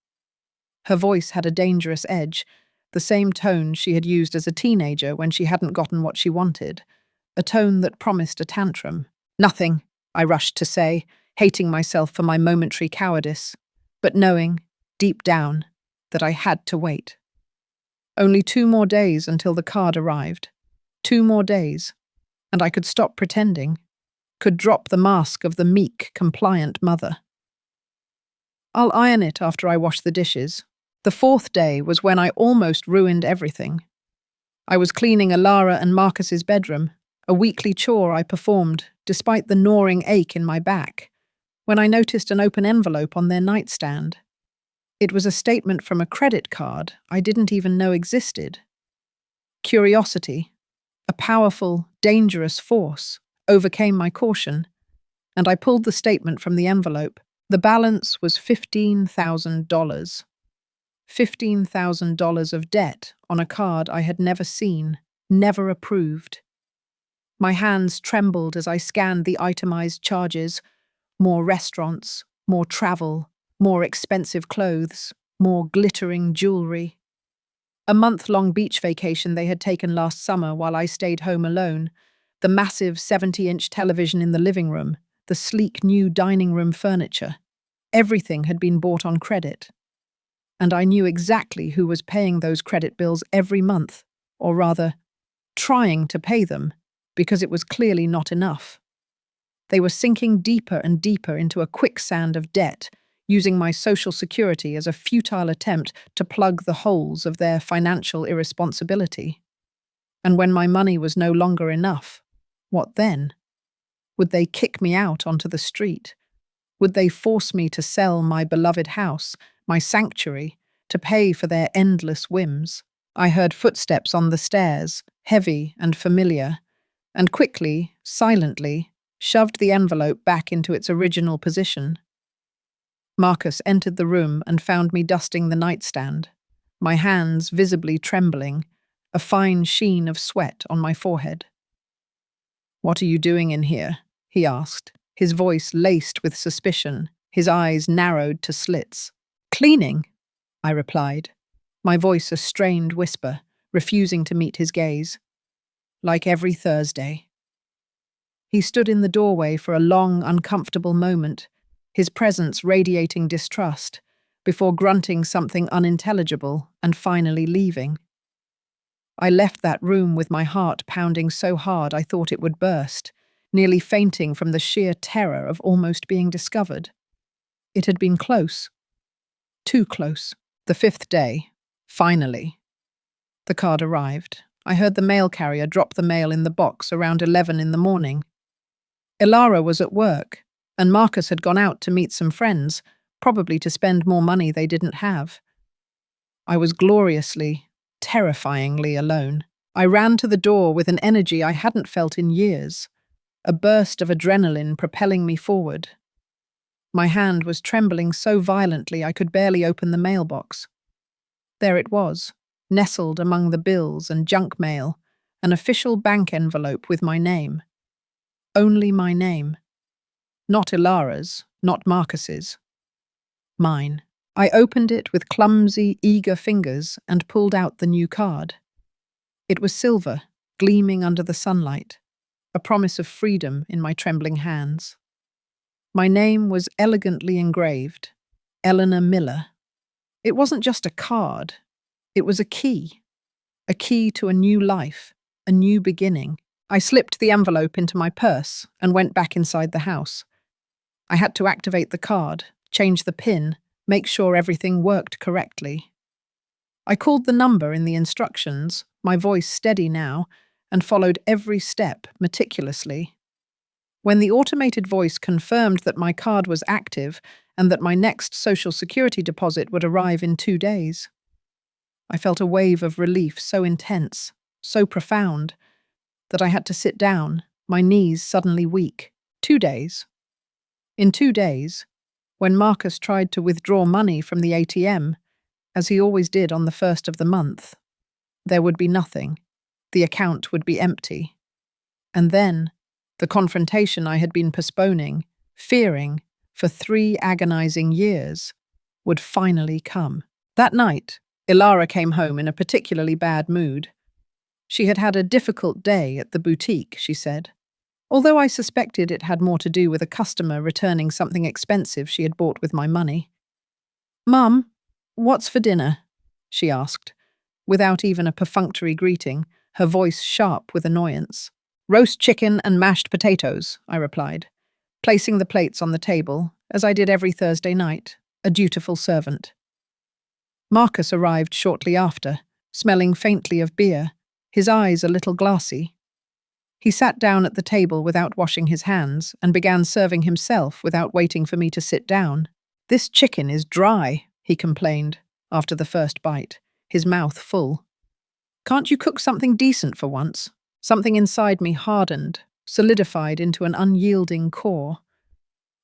Her voice had a dangerous edge, the same tone she had used as a teenager when she hadn't gotten what she wanted, a tone that promised a tantrum. "Nothing," I rushed to say, hating myself for my momentary cowardice, but knowing, deep down, that I had to wait. Only 2 more days until the card arrived. 2 more days, and I could stop pretending, could drop the mask of the meek, compliant mother. "I'll iron it after I wash the dishes." The 4th day was when I almost ruined everything. I was cleaning Elara and Marcus's bedroom, a weekly chore I performed, despite the gnawing ache in my back, when I noticed an open envelope on their nightstand. It was a statement from a credit card I didn't even know existed. Curiosity, a powerful, dangerous force, overcame my caution, and I pulled the statement from the envelope. The balance was $15,000. $15,000 of debt on a card I had never seen, never approved. My hands trembled as I scanned the itemized charges: more restaurants, more travel, more expensive clothes, more glittering jewelry. A month-long beach vacation they had taken last summer while I stayed home alone, the massive 70-inch television in the living room, the sleek new dining room furniture. Everything had been bought on credit. And I knew exactly who was paying those credit bills every month, or rather, trying to pay them, because it was clearly not enough. They were sinking deeper and deeper into a quicksand of debt, using my Social Security as a futile attempt to plug the holes of their financial irresponsibility. And when my money was no longer enough, what then? Would they kick me out onto the street? Would they force me to sell my beloved house, my sanctuary, to pay for their endless whims? I heard footsteps on the stairs, heavy and familiar, and quickly, silently, shoved the envelope back into its original position. Marcus entered the room and found me dusting the nightstand, my hands visibly trembling, a fine sheen of sweat on my forehead. "What are you doing in here?" he asked, his voice laced with suspicion, his eyes narrowed to slits. "Cleaning," I replied, my voice a strained whisper, refusing to meet his gaze. "Like every Thursday." He stood in the doorway for a long, uncomfortable moment, his presence radiating distrust, before grunting something unintelligible and finally leaving. I left that room with my heart pounding so hard I thought it would burst, nearly fainting from the sheer terror of almost being discovered. It had been close. Too close. The 5th day. Finally. The card arrived. I heard the mail carrier drop the mail in the box around 11 in the morning. Elara was at work, and Marcus had gone out to meet some friends, probably to spend more money they didn't have. I was gloriously, terrifyingly alone. I ran to the door with an energy I hadn't felt in years, a burst of adrenaline propelling me forward. My hand was trembling so violently I could barely open the mailbox. There it was, nestled among the bills and junk mail, an official bank envelope with my name. Only my name. Not Elara's, not Marcus's. Mine. I opened it with clumsy, eager fingers and pulled out the new card. It was silver, gleaming under the sunlight, a promise of freedom in my trembling hands. My name was elegantly engraved, Eleanor Miller. It wasn't just a card, it was a key to a new life, a new beginning. I slipped the envelope into my purse and went back inside the house. I had to activate the card, change the PIN, make sure everything worked correctly. I called the number in the instructions, my voice steady now, and followed every step meticulously. When the automated voice confirmed that my card was active and that my next Social Security deposit would arrive in 2 days, I felt a wave of relief so intense, so profound, that I had to sit down, my knees suddenly weak. 2 days. In 2 days, when Marcus tried to withdraw money from the ATM, as he always did on the first of the month, there would be nothing. The account would be empty. And then, the confrontation I had been postponing, fearing, for 3 agonizing years, would finally come. That night, Ilara came home in a particularly bad mood. She had had a difficult day at the boutique, she said, although I suspected it had more to do with a customer returning something expensive she had bought with my money. "Mum, what's for dinner?" she asked, without even a perfunctory greeting, her voice sharp with annoyance. "Roast chicken and mashed potatoes," I replied, placing the plates on the table, as I did every Thursday night, a dutiful servant. Marcus arrived shortly after, smelling faintly of beer, his eyes a little glassy. He sat down at the table without washing his hands and began serving himself without waiting for me to sit down. "This chicken is dry," he complained, after the first bite, his mouth full. "Can't you cook something decent for once?" Something inside me hardened, solidified into an unyielding core.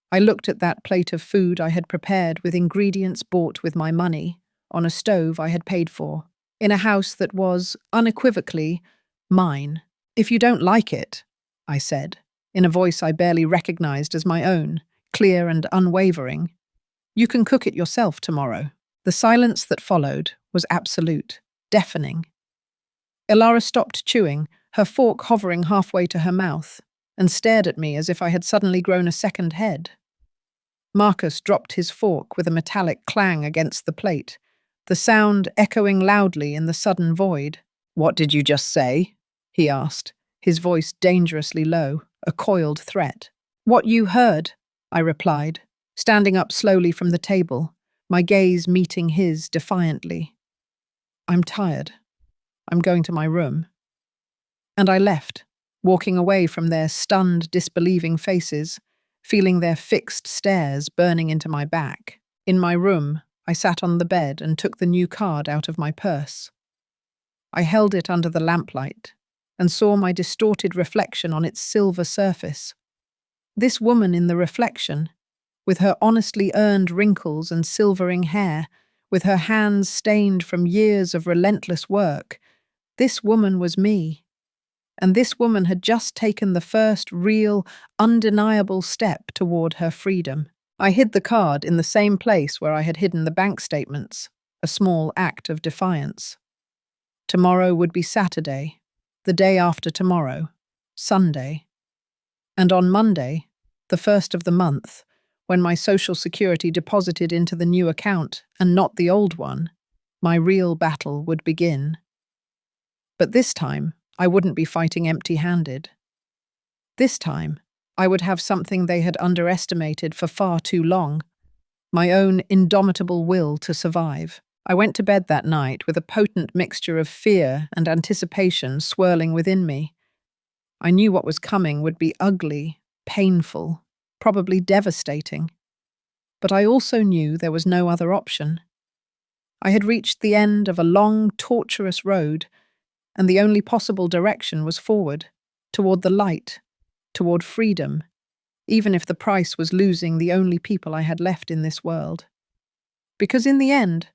I looked at that plate of food I had prepared with ingredients bought with my money, on a stove I had paid for, in a house that was, unequivocally, mine. "If you don't like it," I said, in a voice I barely recognized as my own, clear and unwavering, "you can cook it yourself tomorrow." The silence that followed was absolute, deafening. Ilara stopped chewing, her fork hovering halfway to her mouth, and stared at me as if I had suddenly grown a second head. Marcus dropped his fork with a metallic clang against the plate, the sound echoing loudly in the sudden void. "What did you just say?" he asked, his voice dangerously low, a coiled threat. "What you heard," I replied, standing up slowly from the table, my gaze meeting his defiantly. "I'm tired. I'm going to my room." And I left, walking away from their stunned, disbelieving faces, feeling their fixed stares burning into my back. In my room, I sat on the bed and took the new card out of my purse. I held it under the lamplight and saw my distorted reflection on its silver surface. This woman in the reflection, with her honestly earned wrinkles and silvering hair, with her hands stained from years of relentless work, this woman was me. And this woman had just taken the first real, undeniable step toward her freedom. I hid the card in the same place where I had hidden the bank statements, a small act of defiance. Tomorrow would be Saturday, the day after tomorrow, Sunday. And on Monday, the first of the month, when my Social Security deposited into the new account and not the old one, my real battle would begin. But this time, I wouldn't be fighting empty-handed. This time, I would have something they had underestimated for far too long, my own indomitable will to survive. I went to bed that night with a potent mixture of fear and anticipation swirling within me. I knew what was coming would be ugly, painful, probably devastating. But I also knew there was no other option. I had reached the end of a long, tortuous road, and the only possible direction was forward, toward the light, toward freedom, even if the price was losing the only people I had left in this world. Because in the end,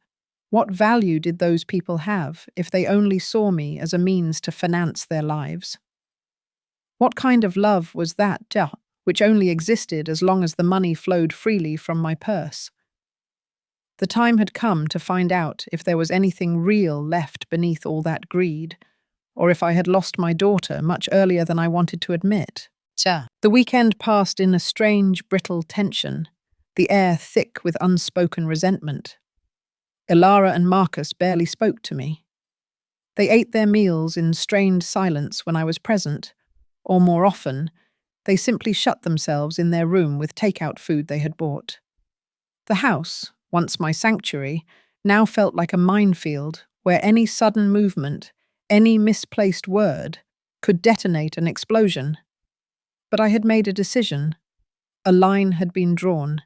what value did those people have if they only saw me as a means to finance their lives? What kind of love was that, which only existed as long as the money flowed freely from my purse? The time had come to find out if there was anything real left beneath all that greed, or if I had lost my daughter much earlier than I wanted to admit. The weekend passed in a strange, brittle tension, the air thick with unspoken resentment. Ilara and Marcus barely spoke to me. They ate their meals in strained silence when I was present, or more often, they simply shut themselves in their room with takeout food they had bought. The house, once my sanctuary, now felt like a minefield where any sudden movement, any misplaced word, could detonate an explosion. But I had made a decision. A line had been drawn,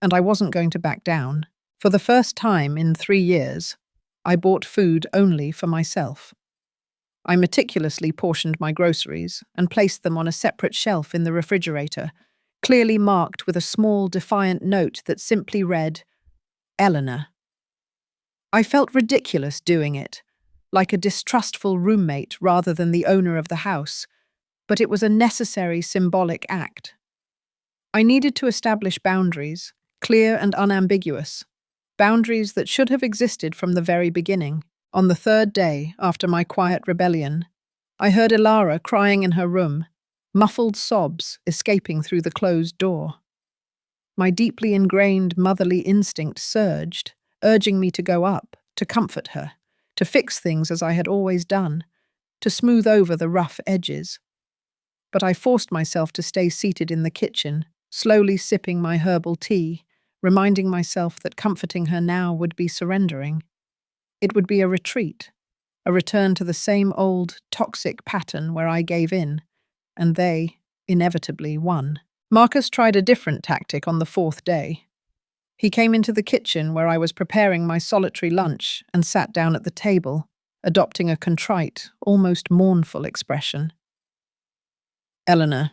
and I wasn't going to back down. For the first time in 3 years, I bought food only for myself. I meticulously portioned my groceries and placed them on a separate shelf in the refrigerator, clearly marked with a small, defiant note that simply read, Eleanor. I felt ridiculous doing it, like a distrustful roommate rather than the owner of the house, but it was a necessary symbolic act. I needed to establish boundaries, clear and unambiguous, boundaries that should have existed from the very beginning. On the 3rd day after my quiet rebellion, I heard Ilara crying in her room, muffled sobs escaping through the closed door. My deeply ingrained motherly instinct surged, urging me to go up, to comfort her, to fix things as I had always done, to smooth over the rough edges. But I forced myself to stay seated in the kitchen, slowly sipping my herbal tea, reminding myself that comforting her now would be surrendering. It would be a retreat, a return to the same old, toxic pattern where I gave in, and they, inevitably, won. Marcus tried a different tactic on the 4th day. He came into the kitchen where I was preparing my solitary lunch and sat down at the table, adopting a contrite, almost mournful expression. Eleanor,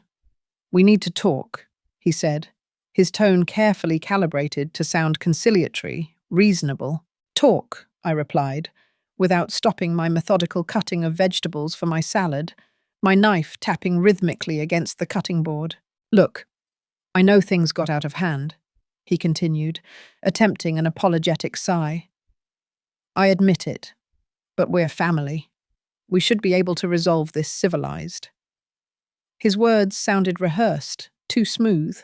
we need to talk, he said, his tone carefully calibrated to sound conciliatory, reasonable. Talk, I replied, without stopping my methodical cutting of vegetables for my salad, my knife tapping rhythmically against the cutting board. Look, I know things got out of hand, he continued, attempting an apologetic sigh. I admit it, but we're family. We should be able to resolve this civilized. His words sounded rehearsed, too smooth,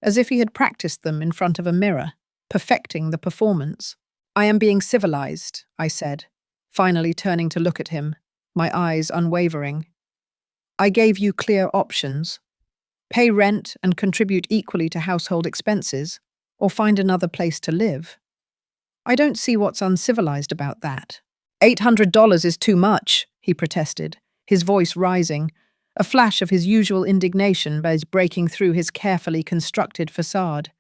as if he had practiced them in front of a mirror, perfecting the performance. I am being civilized, I said, finally turning to look at him, my eyes unwavering. I gave you clear options. Pay rent and contribute equally to household expenses, or find another place to live. I don't see what's uncivilized about that. $800 is too much, he protested, his voice rising, a flash of his usual indignation breaking through his carefully constructed facade.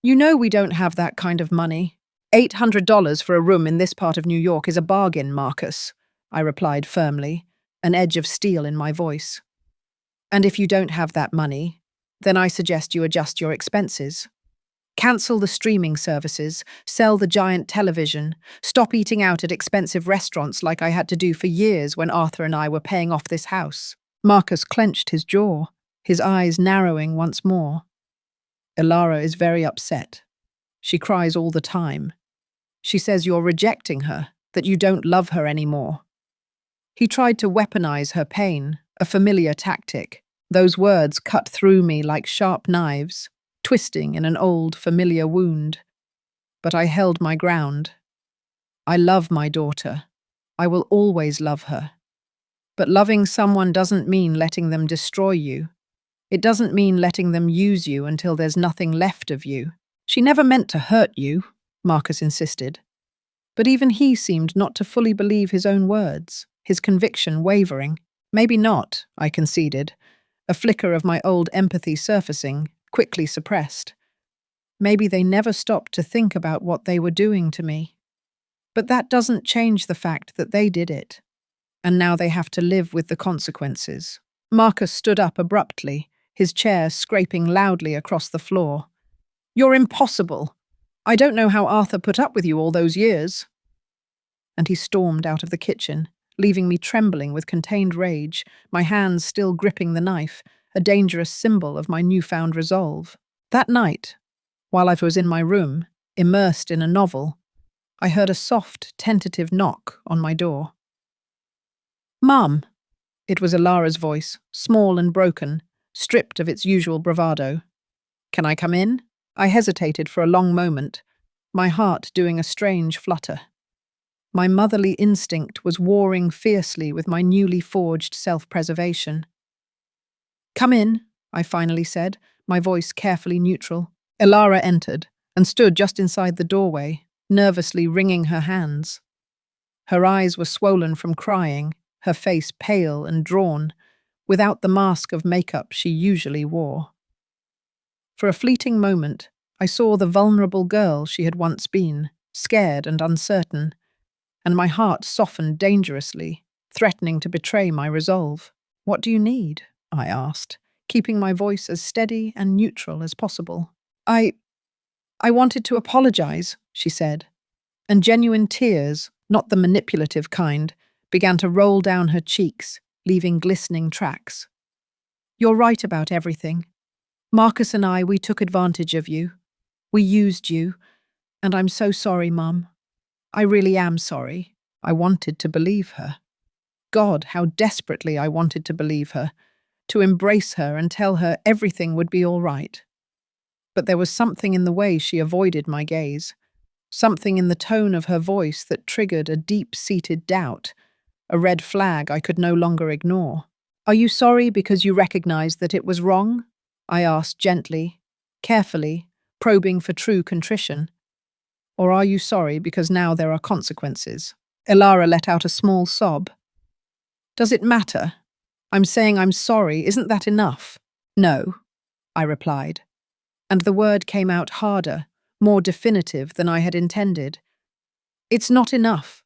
You know we don't have that kind of money. $800 for a room in this part of New York is a bargain, Marcus, I replied firmly, an edge of steel in my voice. And if you don't have that money, then I suggest you adjust your expenses. Cancel the streaming services, sell the giant television, stop eating out at expensive restaurants like I had to do for years when Arthur and I were paying off this house. Marcus clenched his jaw, his eyes narrowing once more. Ilara is very upset. She cries all the time. She says you're rejecting her, that you don't love her anymore. He tried to weaponize her pain, a familiar tactic. Those words cut through me like sharp knives, twisting in an old, familiar wound. But I held my ground. I love my daughter. I will always love her. But loving someone doesn't mean letting them destroy you. It doesn't mean letting them use you until there's nothing left of you. She never meant to hurt you, Marcus insisted. But even he seemed not to fully believe his own words, his conviction wavering. Maybe not, I conceded, a flicker of my old empathy surfacing, quickly suppressed. Maybe they never stopped to think about what they were doing to me. But that doesn't change the fact that they did it. And now they have to live with the consequences. Marcus stood up abruptly, his chair scraping loudly across the floor. You're impossible. I don't know how Arthur put up with you all those years. And he stormed out of the kitchen, leaving me trembling with contained rage, my hands still gripping the knife, a dangerous symbol of my newfound resolve. That night, while I was in my room, immersed in a novel, I heard a soft, tentative knock on my door. Mum, it was Ilara's voice, small and broken, stripped of its usual bravado. Can I come in? I hesitated for a long moment, my heart doing a strange flutter. My motherly instinct was warring fiercely with my newly forged self-preservation. Come in, I finally said, my voice carefully neutral. Ilara entered and stood just inside the doorway, nervously wringing her hands. Her eyes were swollen from crying, her face pale and drawn, without the mask of makeup she usually wore. For a fleeting moment, I saw the vulnerable girl she had once been, scared and uncertain, and my heart softened dangerously, threatening to betray my resolve. "What do you need?" I asked, keeping my voice as steady and neutral as possible. I wanted to apologize," she said, and genuine tears, not the manipulative kind, began to roll down her cheeks, leaving glistening tracks. "You're right about everything. Marcus and we took advantage of you. We used you, and I'm so sorry, Mum. I really am sorry." I wanted to believe her. God, how desperately I wanted to believe her, to embrace her and tell her everything would be all right. But there was something in the way she avoided my gaze, something in the tone of her voice that triggered a deep-seated doubt, a red flag I could no longer ignore. "Are you sorry because you recognized that it was wrong?" I asked gently, carefully, probing for true contrition. "Or are you sorry because now there are consequences?" Elara let out a small sob. "Does it matter? I'm saying I'm sorry, isn't that enough?" "No," I replied, and the word came out harder, more definitive than I had intended. "It's not enough.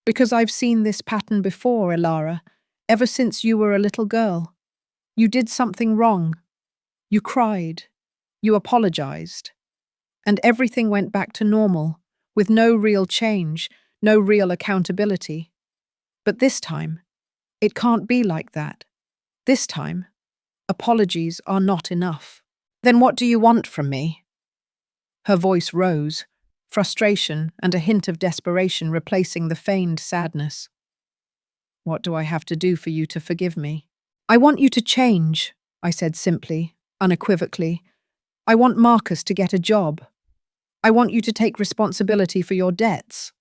Because I've seen this pattern before, Elara, ever since you were a little girl. You did something wrong. You cried. You apologized. And everything went back to normal, with no real change, no real accountability. But this time, it can't be like that. This time, apologies are not enough." "Then what do you want from me?" Her voice rose, frustration and a hint of desperation replacing the feigned sadness. "What do I have to do for you to forgive me?" "I want you to change," I said simply, unequivocally. "I want Marcus to get a job. I want you to take responsibility for your debts.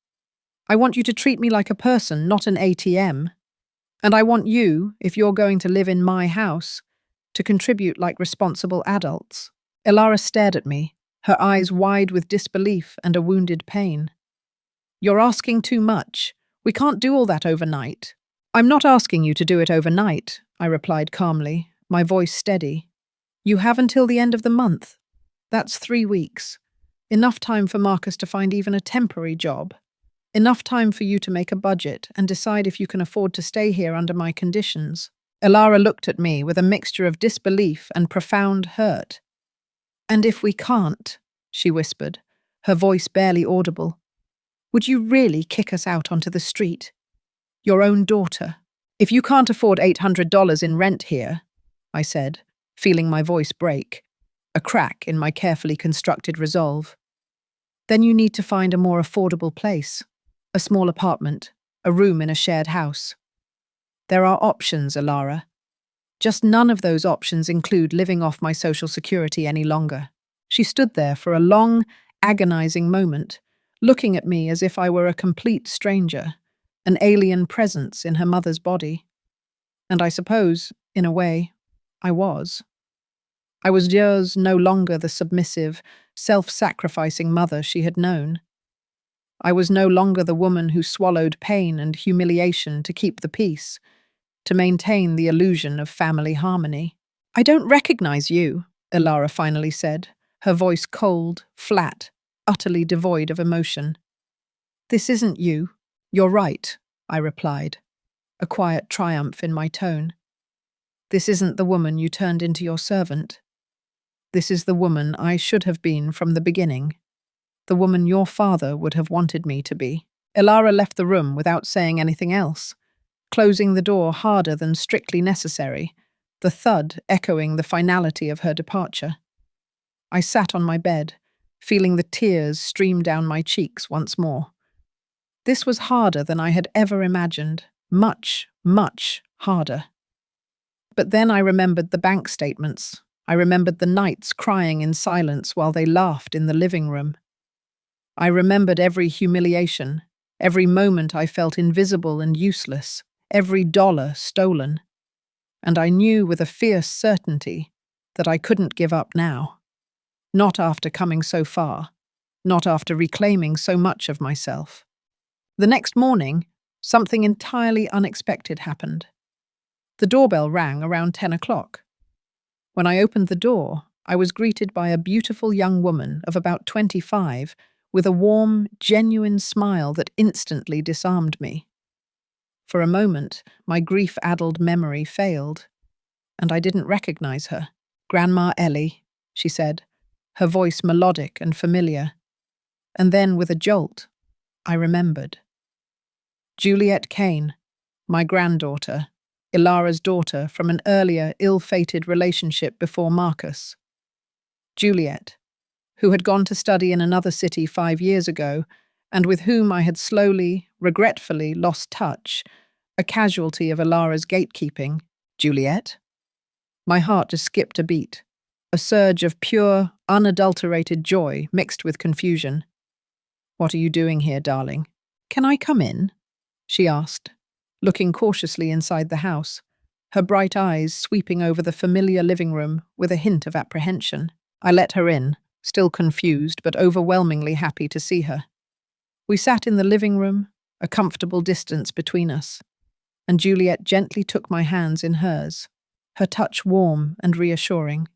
I want you to treat me like a person, not an ATM. And I want you, if you're going to live in my house, to contribute like responsible adults." Elara stared at me, her eyes wide with disbelief and a wounded pain. "You're asking too much. We can't do all that overnight." "I'm not asking you to do it overnight," I replied calmly, my voice steady. "You have until the end of the month. That's 3 weeks. Enough time for Marcus to find even a temporary job. Enough time for you to make a budget and decide if you can afford to stay here under my conditions." Elara looked at me with a mixture of disbelief and profound hurt. "And if we can't," she whispered, her voice barely audible, "would you really kick us out onto the street? Your own daughter." "If you can't afford $800 in rent here," I said, feeling my voice break, a crack in my carefully constructed resolve, "then you need to find a more affordable place, a small apartment, a room in a shared house. There are options, Elara. Just none of those options include living off my social security any longer." She stood there for a long, agonizing moment, looking at me as if I were a complete stranger, an alien presence in her mother's body. And I suppose, in a way, I was. I was yours no longer the submissive, self-sacrificing mother she had known. I was no longer the woman who swallowed pain and humiliation to keep the peace, to maintain the illusion of family harmony. "I don't recognize you," Elara finally said, her voice cold, flat, utterly devoid of emotion. "This isn't you. You're right," I replied, a quiet triumph in my tone. "This isn't the woman you turned into your servant. This is the woman I should have been from the beginning, the woman your father would have wanted me to be." Elara left the room without saying anything else, closing the door harder than strictly necessary, the thud echoing the finality of her departure. I sat on my bed, feeling the tears stream down my cheeks once more. This was harder than I had ever imagined, much, much harder. But then I remembered the bank statements. I remembered the nights crying in silence while they laughed in the living room. I remembered every humiliation, every moment I felt invisible and useless, every dollar stolen. And I knew with a fierce certainty that I couldn't give up now. Not after coming so far, not after reclaiming so much of myself. The next morning, something entirely unexpected happened. The doorbell rang around 10 o'clock. When I opened the door, I was greeted by a beautiful young woman of about 25 with a warm, genuine smile that instantly disarmed me. For a moment, my grief-addled memory failed, and I didn't recognize her. "Grandma Ellie," she said, her voice melodic and familiar. And then, with a jolt, I remembered. Juliet Kane, my granddaughter, Ilara's daughter from an earlier, ill-fated relationship before Marcus. Juliet, who had gone to study in another city 5 years ago, and with whom I had slowly, regretfully lost touch, a casualty of Ilara's gatekeeping. Juliet? My heart just skipped a beat, a surge of pure, unadulterated joy mixed with confusion. "What are you doing here, darling? Can I come in?" she asked, looking cautiously inside the house, her bright eyes sweeping over the familiar living room with a hint of apprehension. I let her in, still confused but overwhelmingly happy to see her. We sat in the living room, a comfortable distance between us, and Juliet gently took my hands in hers, her touch warm and reassuring.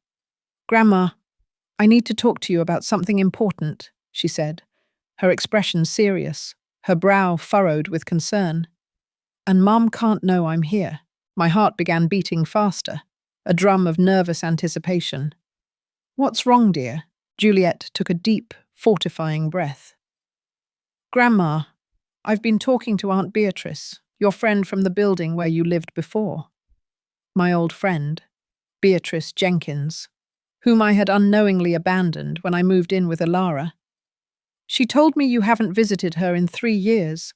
"Grandma, I need to talk to you about something important," she said, her expression serious, her brow furrowed with concern. "And Mum can't know I'm here." My heart began beating faster, a drum of nervous anticipation. "What's wrong, dear?" Juliet took a deep, fortifying breath. "Grandma, I've been talking to Aunt Beatrice, your friend from the building where you lived before. My old friend, Beatrice Jenkins, whom I had unknowingly abandoned when I moved in with Ilara. She told me you haven't visited her in 3 years.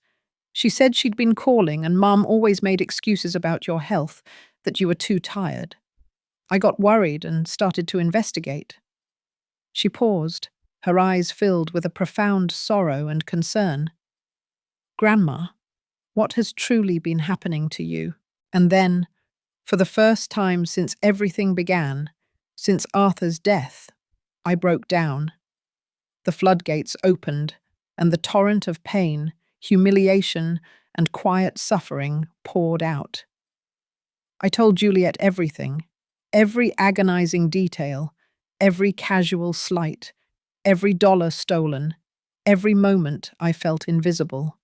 She said she'd been calling and Mum always made excuses about your health, that you were too tired. I got worried and started to investigate." She paused, her eyes filled with a profound sorrow and concern. "Grandma, what has truly been happening to you?" And then, for the first time since everything began, since Arthur's death, I broke down. The floodgates opened, and the torrent of pain, humiliation, and quiet suffering poured out. I told Juliet everything, every agonizing detail, every casual slight, every dollar stolen, every moment I felt invisible.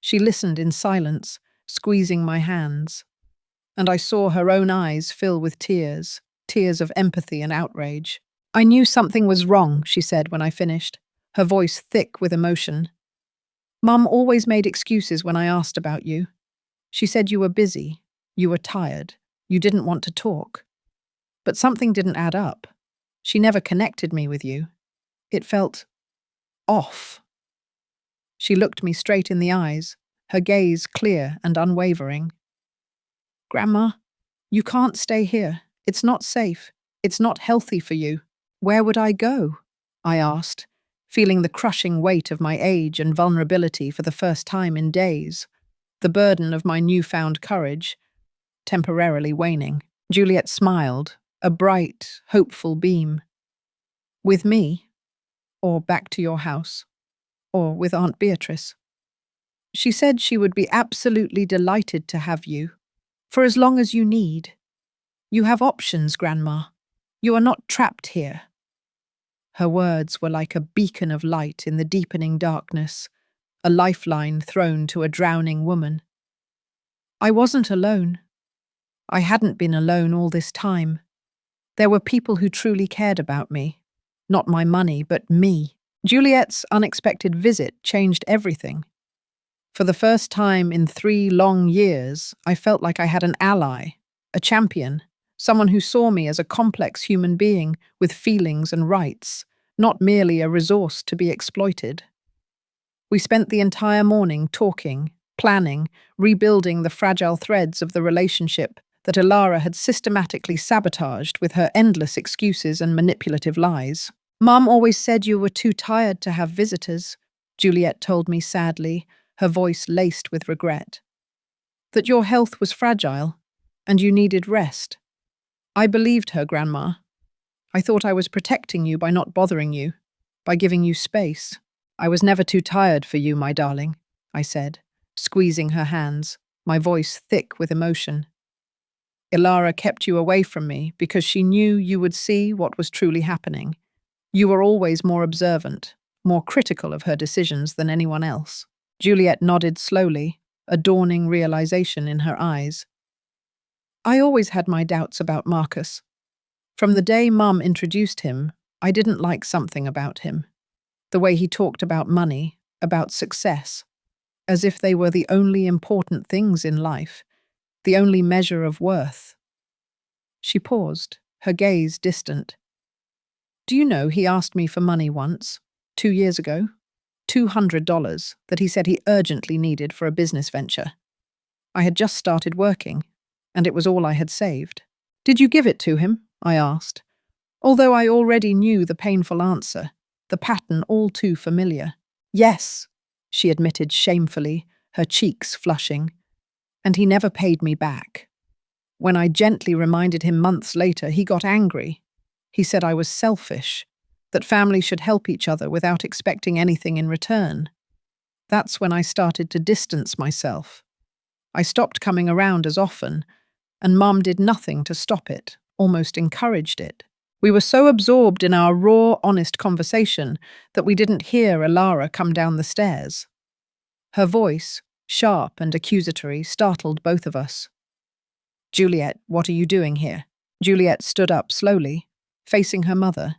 She listened in silence, squeezing my hands, and I saw her own eyes fill with tears, tears of empathy and outrage. "I knew something was wrong," she said when I finished, her voice thick with emotion. "Mum always made excuses when I asked about you. She said you were busy, you were tired, you didn't want to talk. But something didn't add up. She never connected me with you. It felt off." She looked me straight in the eyes, her gaze clear and unwavering. "Grandma, you can't stay here. It's not safe. It's not healthy for you." "Where would I go?" I asked, feeling the crushing weight of my age and vulnerability for the first time in days, the burden of my newfound courage temporarily waning. Juliet smiled, a bright, hopeful beam. "With me? Or back to your house? Or with Aunt Beatrice?" She said she would be absolutely delighted to have you, for as long as you need. You have options, Grandma. You are not trapped here. Her words were like a beacon of light in the deepening darkness, a lifeline thrown to a drowning woman. I wasn't alone. I hadn't been alone all this time. There were people who truly cared about me. Not my money, but me. Juliet's unexpected visit changed everything. For the first time in 3 long years, I felt like I had an ally, a champion, someone who saw me as a complex human being with feelings and rights, not merely a resource to be exploited. We spent the entire morning talking, planning, rebuilding the fragile threads of the relationship that Ilara had systematically sabotaged with her endless excuses and manipulative lies. "Mum always said you were too tired to have visitors," Juliet told me sadly, her voice laced with regret. "That your health was fragile, and you needed rest." I believed her, Grandma. I thought I was protecting you by not bothering you, by giving you space. "I was never too tired for you, my darling," I said, squeezing her hands, my voice thick with emotion. Ilara kept you away from me because she knew you would see what was truly happening. You were always more observant, more critical of her decisions than anyone else. Juliet nodded slowly, a dawning realization in her eyes. I always had my doubts about Marcus. From the day Mum introduced him, I didn't like something about him. The way he talked about money, about success, as if they were the only important things in life, the only measure of worth. She paused, her gaze distant. Do you know he asked me for money once, 2 years ago? $200 that he said he urgently needed for a business venture. I had just started working, and it was all I had saved. Did you give it to him? I asked, although I already knew the painful answer, the pattern all too familiar. Yes, she admitted shamefully, her cheeks flushing. And he never paid me back. When I gently reminded him months later, he got angry. He said I was selfish, that families should help each other without expecting anything in return. That's when I started to distance myself. I stopped coming around as often, and Mum did nothing to stop it, almost encouraged it. We were so absorbed in our raw, honest conversation that we didn't hear Ilara come down the stairs. Her voice, sharp and accusatory, startled both of us. Juliet, what are you doing here? Juliet stood up slowly, facing her mother,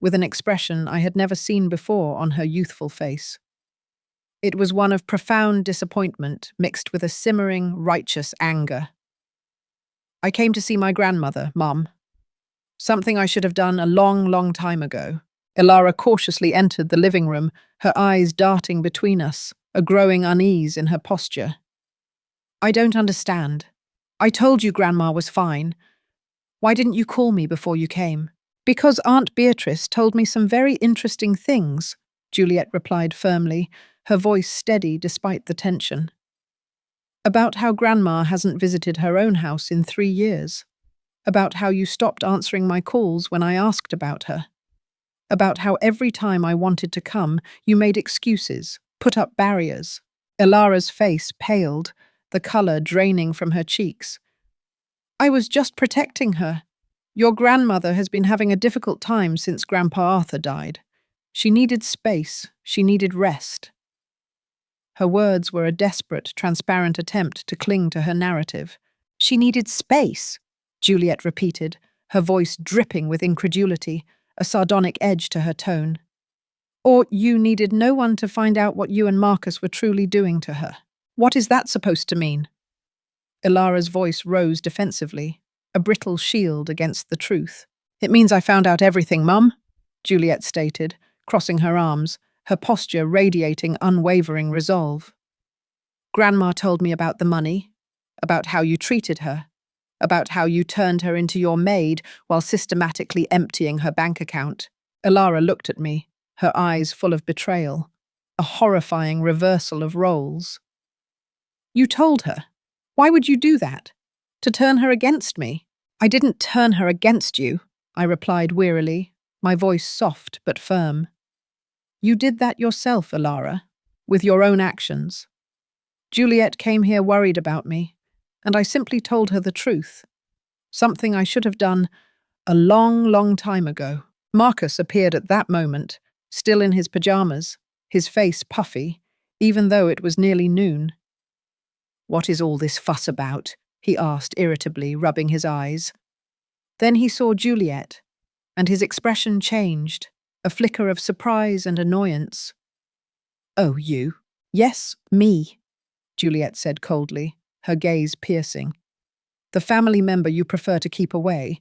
with an expression I had never seen before on her youthful face. It was one of profound disappointment mixed with a simmering, righteous anger. I came to see my grandmother, Mum. Something I should have done a long, long time ago. Ilara cautiously entered the living room, her eyes darting between us, a growing unease in her posture. I don't understand. I told you Grandma was fine. Why didn't you call me before you came? Because Aunt Beatrice told me some very interesting things, Juliet replied firmly, her voice steady despite the tension. About how Grandma hasn't visited her own house in 3 years. About how you stopped answering my calls when I asked about her. About how every time I wanted to come, you made excuses, put up barriers. Ilara's face paled, the colour draining from her cheeks. I was just protecting her. Your grandmother has been having a difficult time since Grandpa Arthur died. She needed space, she needed rest. Her words were a desperate, transparent attempt to cling to her narrative. She needed space, Juliet repeated, her voice dripping with incredulity, a sardonic edge to her tone. Or you needed no one to find out what you and Marcus were truly doing to her. What is that supposed to mean? Ilara's voice rose defensively, a brittle shield against the truth. It means I found out everything, Mum, Juliet stated, crossing her arms, her posture radiating unwavering resolve. Grandma told me about the money, about how you treated her, about how you turned her into your maid while systematically emptying her bank account. Ilara looked at me, her eyes full of betrayal, a horrifying reversal of roles. You told her. Why would you do that? To turn her against me? I didn't turn her against you, I replied wearily, my voice soft but firm. You did that yourself, Ilara, with your own actions. Juliet came here worried about me, and I simply told her the truth. Something I should have done a long, long time ago. Marcus appeared at that moment, still in his pajamas, his face puffy, even though it was nearly noon. What is all this fuss about? He asked irritably, rubbing his eyes. Then he saw Juliet, and his expression changed, a flicker of surprise and annoyance. Oh, you? Yes, me, Juliet said coldly, her gaze piercing. The family member you prefer to keep away.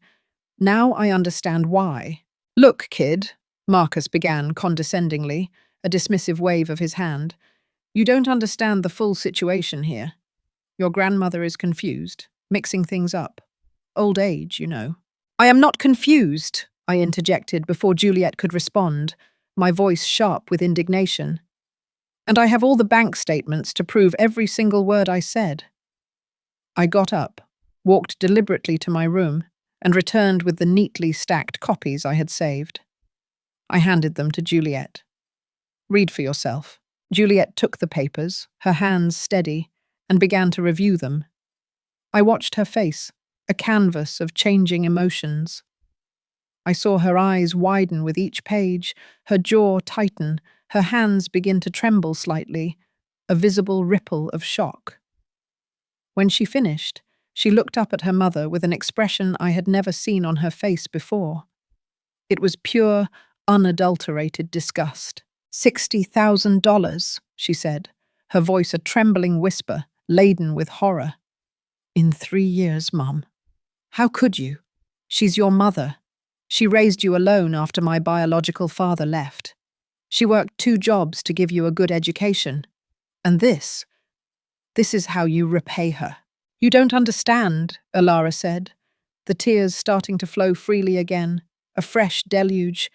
Now I understand why. Look, kid, Marcus began condescendingly, a dismissive wave of his hand. You don't understand the full situation here. Your grandmother is confused, mixing things up. Old age, you know. I am not confused, I interjected before Juliet could respond, my voice sharp with indignation. And I have all the bank statements to prove every single word I said. I got up, walked deliberately to my room, and returned with the neatly stacked copies I had saved. I handed them to Juliet. Read for yourself. Juliet took the papers, her hands steady, and began to review them. I watched her face, a canvas of changing emotions. I saw her eyes widen with each page, her jaw tighten, her hands begin to tremble slightly, a visible ripple of shock. When she finished, she looked up at her mother with an expression I had never seen on her face before. It was pure, unadulterated disgust. $60,000, she said, her voice a trembling whisper, laden with horror. In 3 years, Mum. How could you? She's your mother. She raised you alone after my biological father left. She worked 2 jobs to give you a good education. And this is how you repay her. You don't understand, Alara said, the tears starting to flow freely again, a fresh deluge.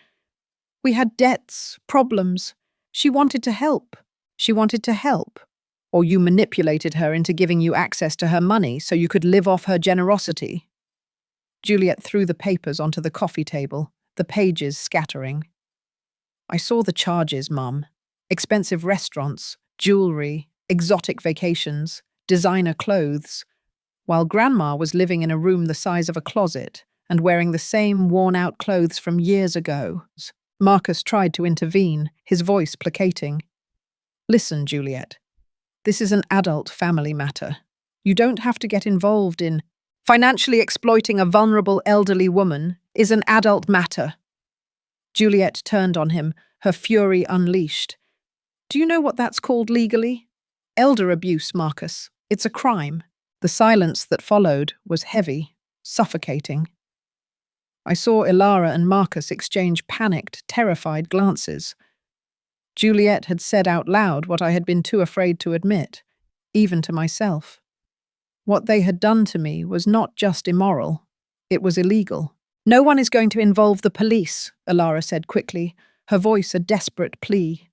We had debts, problems. She wanted to help. She wanted to help. Or you manipulated her into giving you access to her money so you could live off her generosity. Juliet threw the papers onto the coffee table, the pages scattering. I saw the charges, Mum. Expensive restaurants, jewelry, exotic vacations, designer clothes, while Grandma was living in a room the size of a closet and wearing the same worn-out clothes from years ago. Marcus tried to intervene, his voice placating. Listen, Juliet. This is an adult family matter. You don't have to get involved in financially exploiting a vulnerable elderly woman is an adult matter. Juliet turned on him, her fury unleashed. Do you know what that's called legally? Elder abuse, Marcus. It's a crime. The silence that followed was heavy, suffocating. I saw Ilara and Marcus exchange panicked, terrified glances. Juliet had said out loud what I had been too afraid to admit, even to myself. What they had done to me was not just immoral, it was illegal. No one is going to involve the police, Ilara said quickly, her voice a desperate plea.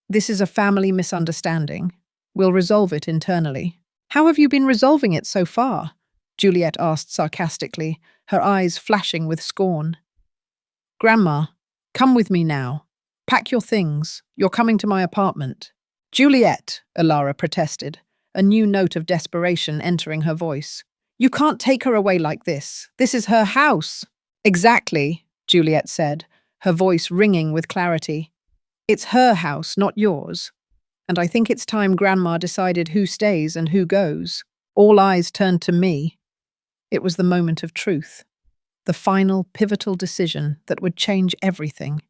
This is a family misunderstanding. We'll resolve it internally. How have you been resolving it so far? Juliet asked sarcastically, her eyes flashing with scorn. Grandma, come with me now. Pack your things. You're coming to my apartment. Juliet, Ilara protested, a new note of desperation entering her voice. You can't take her away like this. This is her house. Exactly, Juliet said, her voice ringing with clarity. It's her house, not yours. And I think it's time Grandma decided who stays and who goes. All eyes turned to me. It was the moment of truth, the final pivotal decision that would change everything.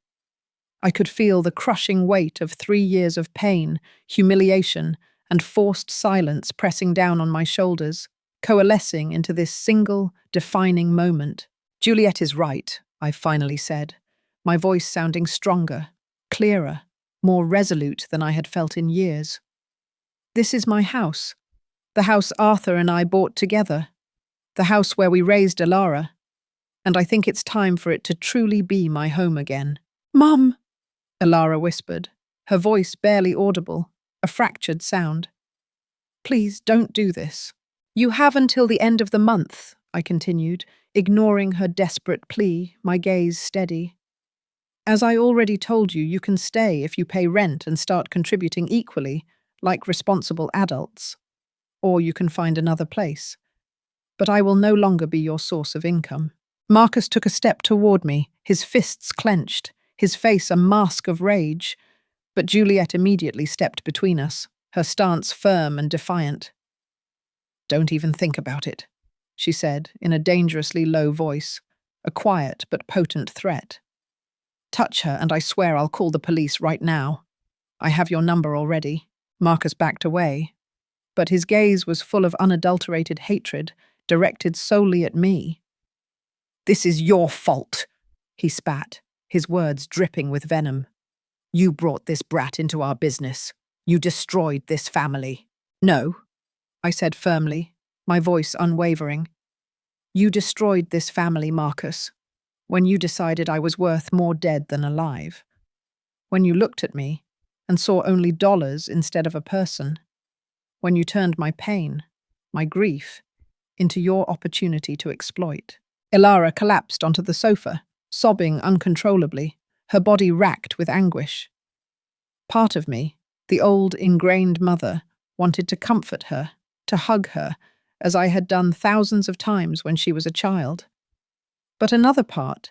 I could feel the crushing weight of 3 years of pain, humiliation, and forced silence pressing down on my shoulders, coalescing into this single, defining moment. Juliet is right, I finally said, my voice sounding stronger, clearer, more resolute than I had felt in years. This is my house, the house Arthur and I bought together, the house where we raised Ilara, and I think it's time for it to truly be my home again. Mum, Ilara whispered, her voice barely audible, a fractured sound. Please don't do this. You have until the end of the month, I continued, ignoring her desperate plea, my gaze steady. As I already told you, you can stay if you pay rent and start contributing equally, like responsible adults. Or you can find another place. But I will no longer be your source of income. Marcus took a step toward me, his fists clenched, his face a mask of rage. But Juliet immediately stepped between us, her stance firm and defiant. Don't even think about it, she said in a dangerously low voice, a quiet but potent threat. Touch her and I swear I'll call the police right now. I have your number already. Marcus backed away, but his gaze was full of unadulterated hatred, directed solely at me. This is your fault, he spat, his words dripping with venom. You brought this brat into our business. You destroyed this family. No, I said firmly, my voice unwavering. You destroyed this family, Marcus, when you decided I was worth more dead than alive. When you looked at me and saw only dollars instead of a person. When you turned my pain, my grief, into your opportunity to exploit. Ilara collapsed onto the sofa, sobbing uncontrollably, her body racked with anguish. Part of me, The old, ingrained mother wanted to comfort her, to hug her, as I had done thousands of times when she was a child. But another part,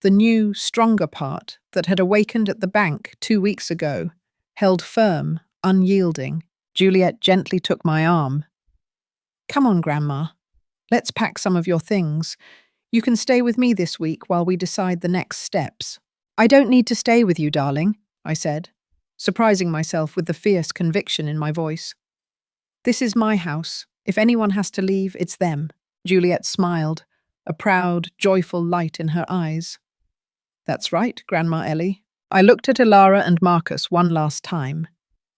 the new, stronger part that had awakened at the bank 2 weeks ago, held firm, unyielding. Juliet gently took my arm. "Come on, Grandma. Let's pack some of your things. You can stay with me this week while we decide the next steps." "I don't need to stay with you, darling," I said, surprising myself with the fierce conviction in my voice. "This is my house. If anyone has to leave, it's them." Juliet smiled, a proud, joyful light in her eyes. "That's right, Grandma Ellie." I looked at Ilara and Marcus one last time,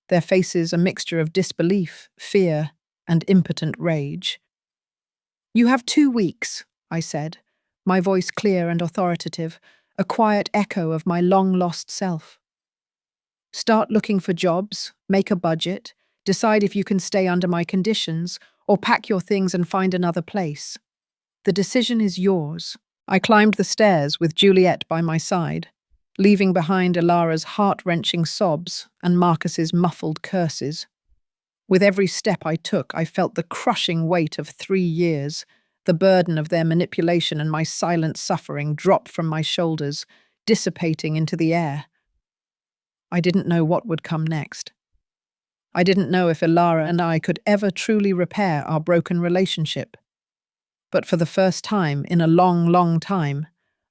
their faces a mixture of disbelief, fear, and impotent rage. "You have 2 weeks," I said, my voice clear and authoritative, a quiet echo of my long-lost self. "Start looking for jobs, make a budget, decide if you can stay under my conditions, or pack your things and find another place. The decision is yours." I climbed the stairs with Juliet by my side, leaving behind Ilara's heart-wrenching sobs and Marcus's muffled curses. With every step I took, I felt the crushing weight of 3 years, the burden of their manipulation and my silent suffering drop from my shoulders, dissipating into the air. I didn't know what would come next. I didn't know if Ilara and I could ever truly repair our broken relationship. But for the first time in a long, long time,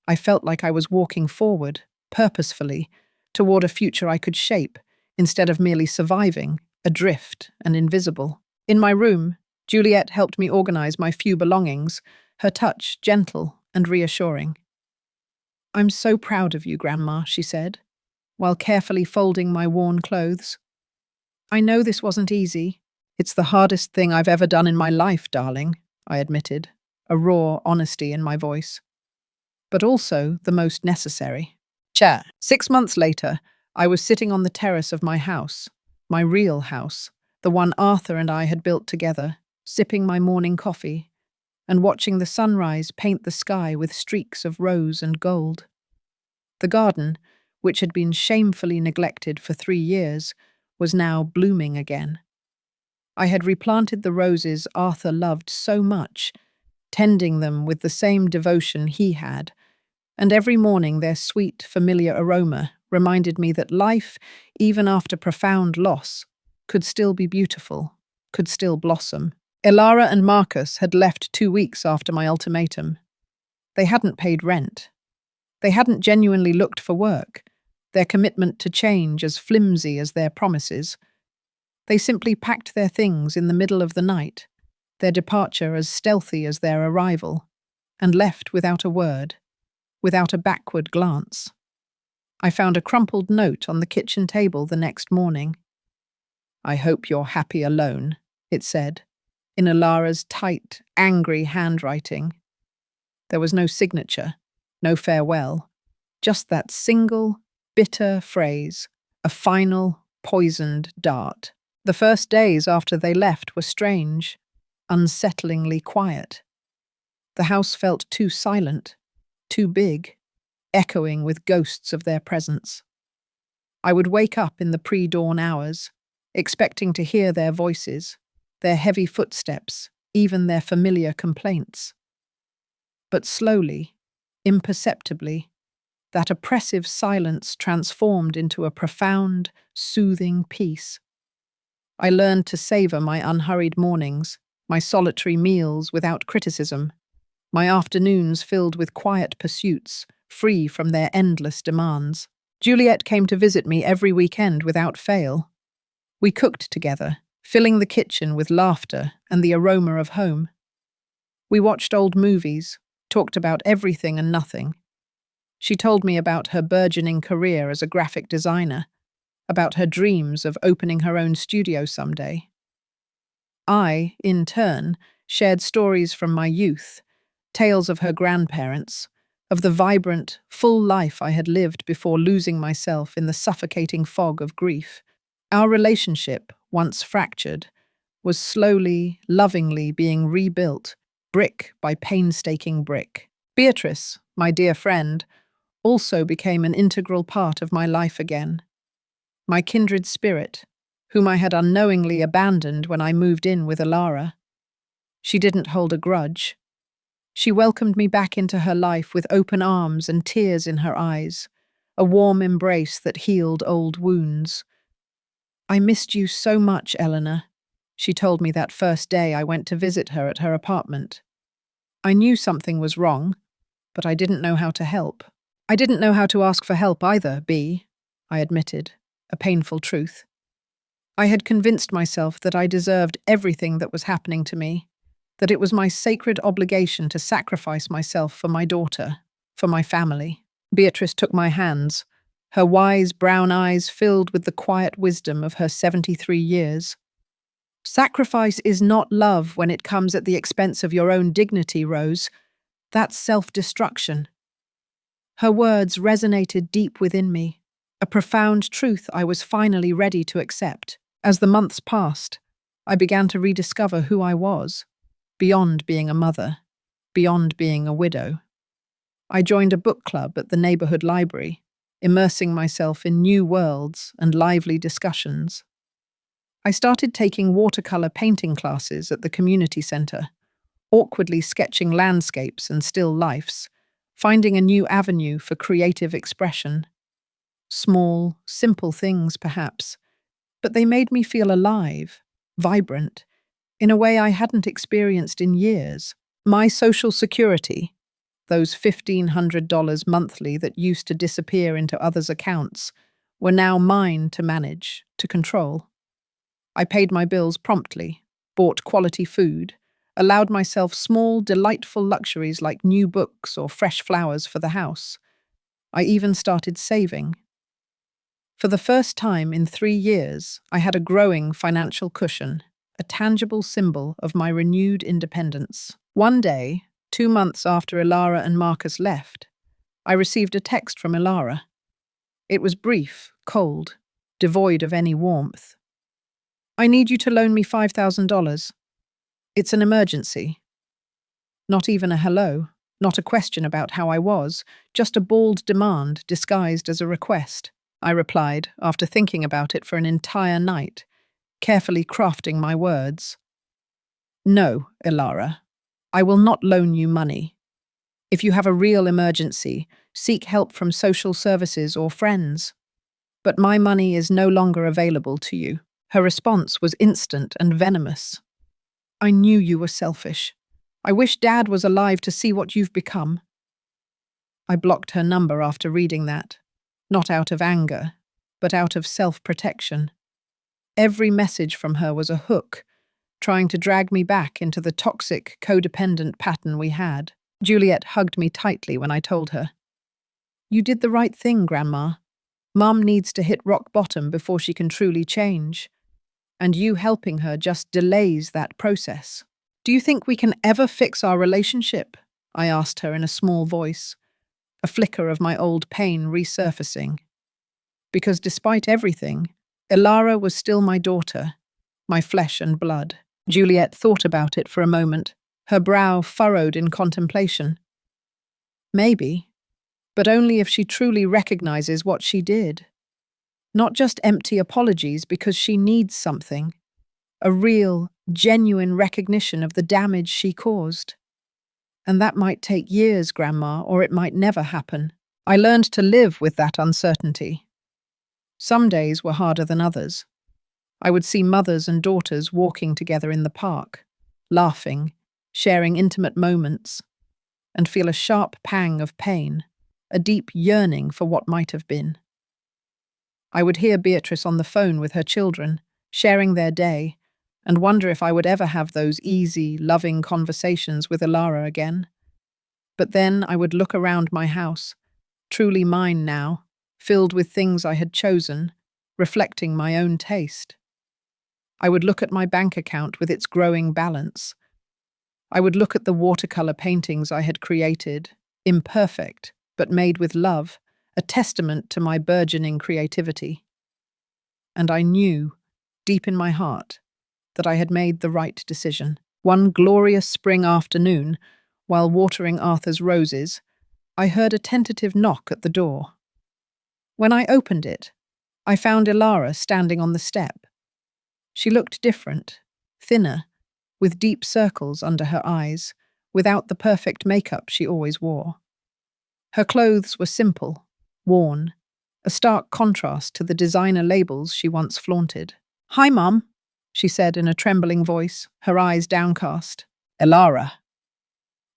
I felt like I was walking forward, purposefully, toward a future I could shape, instead of merely surviving, adrift and invisible. In my room, Juliet helped me organize my few belongings, her touch gentle and reassuring. "I'm so proud of you, Grandma," she said, while carefully folding my worn clothes. "I know this wasn't easy." "It's the hardest thing I've ever done in my life, darling," I admitted, a raw honesty in my voice. "But also the most necessary." 6 months later, I was sitting on the terrace of my house, my real house, the one Arthur and I had built together, sipping my morning coffee, and watching the sunrise paint the sky with streaks of rose and gold. The garden, which had been shamefully neglected for 3 years, was now blooming again. I had replanted the roses Arthur loved so much, tending them with the same devotion he had, and every morning their sweet, familiar aroma reminded me that life, even after profound loss, could still be beautiful, could still blossom. Ilara and Marcus had left 2 weeks after my ultimatum. They hadn't paid rent. They hadn't genuinely looked for work, their commitment to change as flimsy as their promises. They simply packed their things in the middle of the night, their departure as stealthy as their arrival, and left without a word, without a backward glance. I found a crumpled note on the kitchen table the next morning. "I hope you're happy alone," it said, in Ilara's tight, angry handwriting. There was no signature, no farewell, just that single, bitter phrase, a final, poisoned dart. The first days after they left were strange, unsettlingly quiet. The house felt too silent, too big, echoing with ghosts of their presence. I would wake up in the pre-dawn hours, expecting to hear their voices, their heavy footsteps, even their familiar complaints. But slowly, imperceptibly, that oppressive silence transformed into a profound, soothing peace. I learned to savor my unhurried mornings, my solitary meals without criticism, my afternoons filled with quiet pursuits, free from their endless demands. Juliet came to visit me every weekend without fail. We cooked together, filling the kitchen with laughter and the aroma of home. We watched old movies, talked about everything and nothing. She told me about her burgeoning career as a graphic designer, about her dreams of opening her own studio someday. I, in turn, shared stories from my youth, tales of her grandparents, of the vibrant, full life I had lived before losing myself in the suffocating fog of grief. Our relationship, once fractured, was slowly, lovingly being rebuilt, brick by painstaking brick. Beatrice, my dear friend, also became an integral part of my life again. My kindred spirit, whom I had unknowingly abandoned when I moved in with Alara. She didn't hold a grudge. She welcomed me back into her life with open arms and tears in her eyes, a warm embrace that healed old wounds. "I missed you so much, Eleanor," she told me that first day I went to visit her at her apartment. I knew something was wrong, but I didn't know how to help. I didn't know how to ask for help either, B, I admitted, a painful truth. I had convinced myself that I deserved everything that was happening to me, that it was my sacred obligation to sacrifice myself for my daughter, for my family. Beatrice took my hands, her wise brown eyes filled with the quiet wisdom of her 73 years. "Sacrifice is not love when it comes at the expense of your own dignity, Rose. That's self-destruction." Her words resonated deep within me, a profound truth I was finally ready to accept. As the months passed, I began to rediscover who I was, beyond being a mother, beyond being a widow. I joined a book club at the neighborhood library, immersing myself in new worlds and lively discussions. I started taking watercolor painting classes at the community center, awkwardly sketching landscapes and still lifes, finding a new avenue for creative expression. Small, simple things, perhaps, but they made me feel alive, vibrant, in a way I hadn't experienced in years. My social security, those $1,500 monthly that used to disappear into others' accounts, were now mine to manage, to control. I paid my bills promptly, bought quality food, allowed myself small, delightful luxuries like new books or fresh flowers for the house. I even started saving. For the first time in 3 years, I had a growing financial cushion, a tangible symbol of my renewed independence. One day, 2 months after Ilara and Marcus left, I received a text from Ilara. It was brief, cold, devoid of any warmth. "I need you to loan me $5,000. It's an emergency." Not even a hello, not a question about how I was, just a bald demand disguised as a request. I replied, after thinking about it for an entire night, carefully crafting my words. "No, Ilara, I will not loan you money. If you have a real emergency, seek help from social services or friends. But my money is no longer available to you." Her response was instant and venomous. "I knew you were selfish. I wish Dad was alive to see what you've become." I blocked her number after reading that, not out of anger, but out of self-protection. Every message from her was a hook, trying to drag me back into the toxic, codependent pattern we had. Juliet hugged me tightly when I told her. "You did the right thing, Grandma. Mum needs to hit rock bottom before she can truly change. And you helping her just delays that process." "Do you think we can ever fix our relationship?" I asked her in a small voice, a flicker of my old pain resurfacing. Because despite everything, Ilara was still my daughter, my flesh and blood. Juliet thought about it for a moment, her brow furrowed in contemplation. "Maybe, but only if she truly recognizes what she did. Not just empty apologies because she needs something. A real, genuine recognition of the damage she caused. And that might take years, Grandma, or it might never happen. I learned to live with that uncertainty. Some days were harder than others. I would see mothers and daughters walking together in the park, laughing, sharing intimate moments, and feel a sharp pang of pain, a deep yearning for what might have been. I would hear Beatrice on the phone with her children, sharing their day, and wonder if I would ever have those easy, loving conversations with Ilara again. But then I would look around my house, truly mine now, filled with things I had chosen, reflecting my own taste. I would look at my bank account with its growing balance. I would look at the watercolor paintings I had created, imperfect, but made with love, a testament to my burgeoning creativity. And I knew, deep in my heart, that I had made the right decision. One glorious spring afternoon, while watering Arthur's roses, I heard a tentative knock at the door. When I opened it, I found Ilara standing on the step, She looked different, thinner, with deep circles under her eyes, without the perfect makeup she always wore. Her clothes were simple, worn, a stark contrast to the designer labels she once flaunted. "Hi, Mum," she said in a trembling voice, her eyes downcast. "Elara."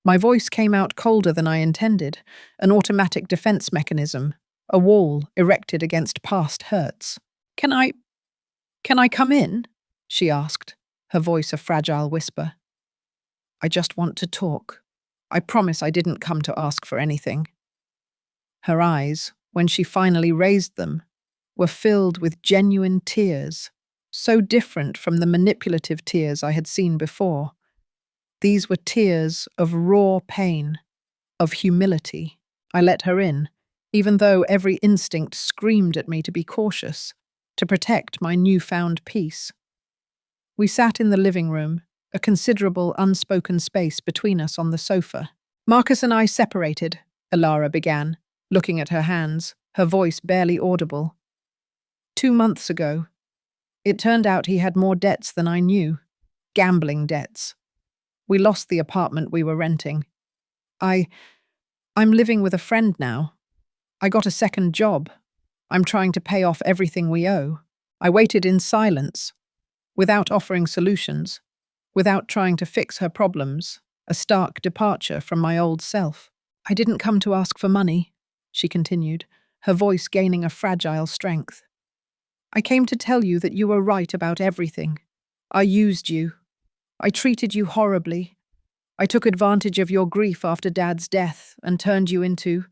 My voice came out colder than I intended, an automatic defense mechanism, a wall erected against past hurts. Can I come in?" she asked, her voice a fragile whisper. "I just want to talk. I promise I didn't come to ask for anything." Her eyes, when she finally raised them, were filled with genuine tears, so different from the manipulative tears I had seen before. These were tears of raw pain, of humility. I let her in, even though every instinct screamed at me to be cautious, to protect my newfound peace. We sat in the living room, a considerable unspoken space between us on the sofa. "Marcus and I separated," Elara began, looking at her hands, her voice barely audible. "2 months ago. It turned out he had more debts than I knew. Gambling debts. We lost the apartment we were renting. I'm living with a friend now. I got a second job. I'm trying to pay off everything we owe." I waited in silence, without offering solutions, without trying to fix her problems, a stark departure from my old self. "I didn't come to ask for money," she continued, her voice gaining a fragile strength. "I came to tell you that you were right about everything. I used you. I treated you horribly. I took advantage of your grief after Dad's death and turned you into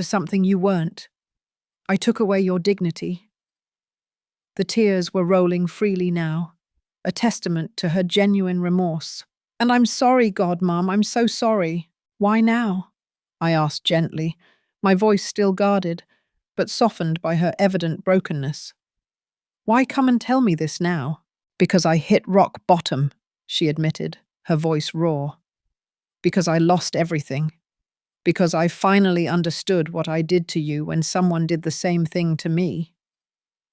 something you weren't. I took away your dignity." The tears were rolling freely now, a testament to her genuine remorse. "And I'm sorry, Godmom, I'm so sorry. Why now?" I asked gently, my voice still guarded, but softened by her evident brokenness. "Why come and tell me this now?" "Because I hit rock bottom," she admitted, her voice raw. "Because I lost everything. Because I finally understood what I did to you when someone did the same thing to me."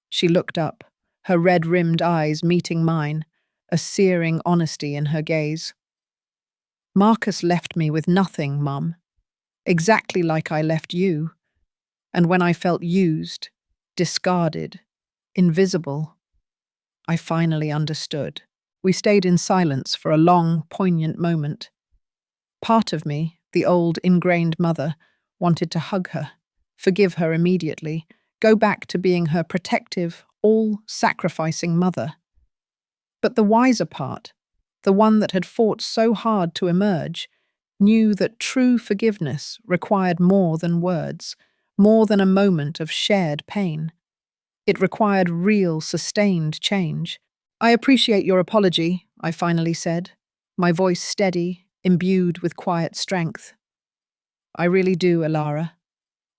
She looked up, her red-rimmed eyes meeting mine, a searing honesty in her gaze. "Marcus left me with nothing, Mum. Exactly like I left you. And when I felt used, discarded, invisible, I finally understood." We stayed in silence for a long, poignant moment. Part of me, the old, ingrained mother, wanted to hug her, forgive her immediately, go back to being her protective, all-sacrificing mother. But the wiser part, the one that had fought so hard to emerge, knew that true forgiveness required more than words, more than a moment of shared pain. It required real, sustained change. "I appreciate your apology," I finally said, my voice steady, imbued with quiet strength. "I really do, Elara.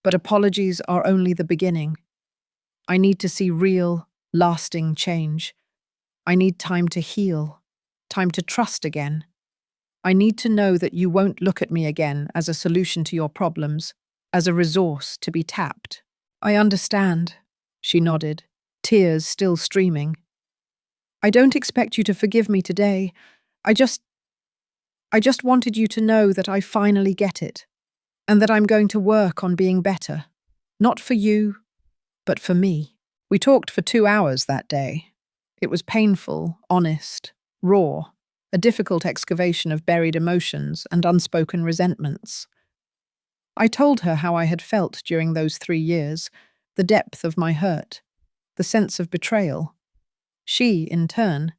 But apologies are only the beginning. I need to see real, lasting change. I need time to heal, time to trust again. I need to know that you won't look at me again as a solution to your problems, as a resource to be tapped." "I understand," she nodded, tears still streaming. "I don't expect you to forgive me today. I just wanted you to know that I finally get it, and that I'm going to work on being better. Not for you, but for me." We talked for 2 hours that day. It was painful, honest, raw, a difficult excavation of buried emotions and unspoken resentments. I told her how I had felt during those 3 years, the depth of my hurt, the sense of betrayal. She, in turn,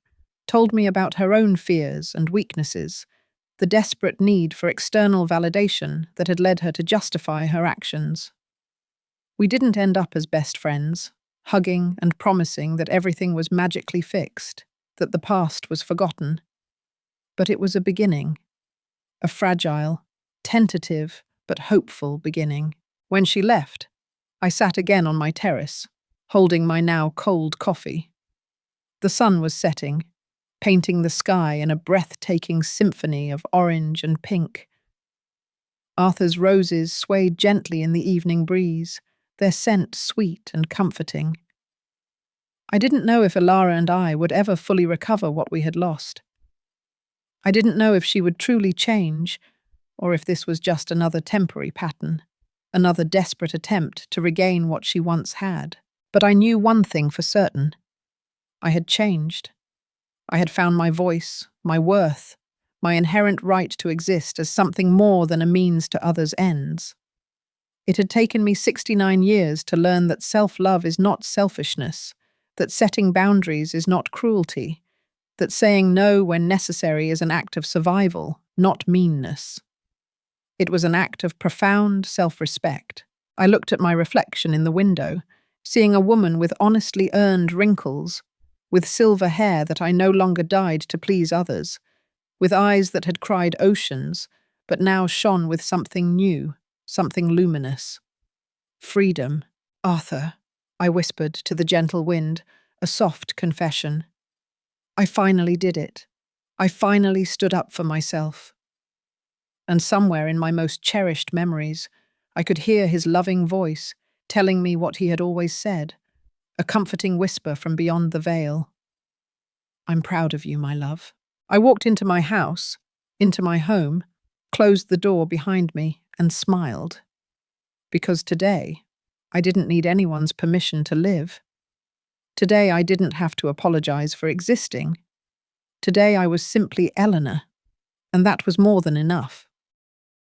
told me about her own fears and weaknesses, the desperate need for external validation that had led her to justify her actions. We didn't end up as best friends, hugging and promising that everything was magically fixed, that the past was forgotten. But it was a beginning, a fragile, tentative, but hopeful beginning. When she left, I sat again on my terrace, holding my now cold coffee. The sun was setting, painting the sky in a breathtaking symphony of orange and pink. Arthur's roses swayed gently in the evening breeze, their scent sweet and comforting. I didn't know if Alara and I would ever fully recover what we had lost. I didn't know if she would truly change, or if this was just another temporary pattern, another desperate attempt to regain what she once had. But I knew one thing for certain. I had changed. I had found my voice, my worth, my inherent right to exist as something more than a means to others' ends. It had taken me 69 years to learn that self-love is not selfishness, that setting boundaries is not cruelty, that saying no when necessary is an act of survival, not meanness. It was an act of profound self-respect. I looked at my reflection in the window, seeing a woman with honestly earned wrinkles, with silver hair that I no longer dyed to please others, with eyes that had cried oceans, but now shone with something new, something luminous. Freedom. Arthur, I whispered to the gentle wind, a soft confession. I finally did it. I finally stood up for myself. And somewhere in my most cherished memories, I could hear his loving voice telling me what he had always said, a comforting whisper from beyond the veil. I'm proud of you, my love. I walked into my house, into my home, closed the door behind me, and smiled. Because today, I didn't need anyone's permission to live. Today, I didn't have to apologize for existing. Today, I was simply Eleanor, and that was more than enough.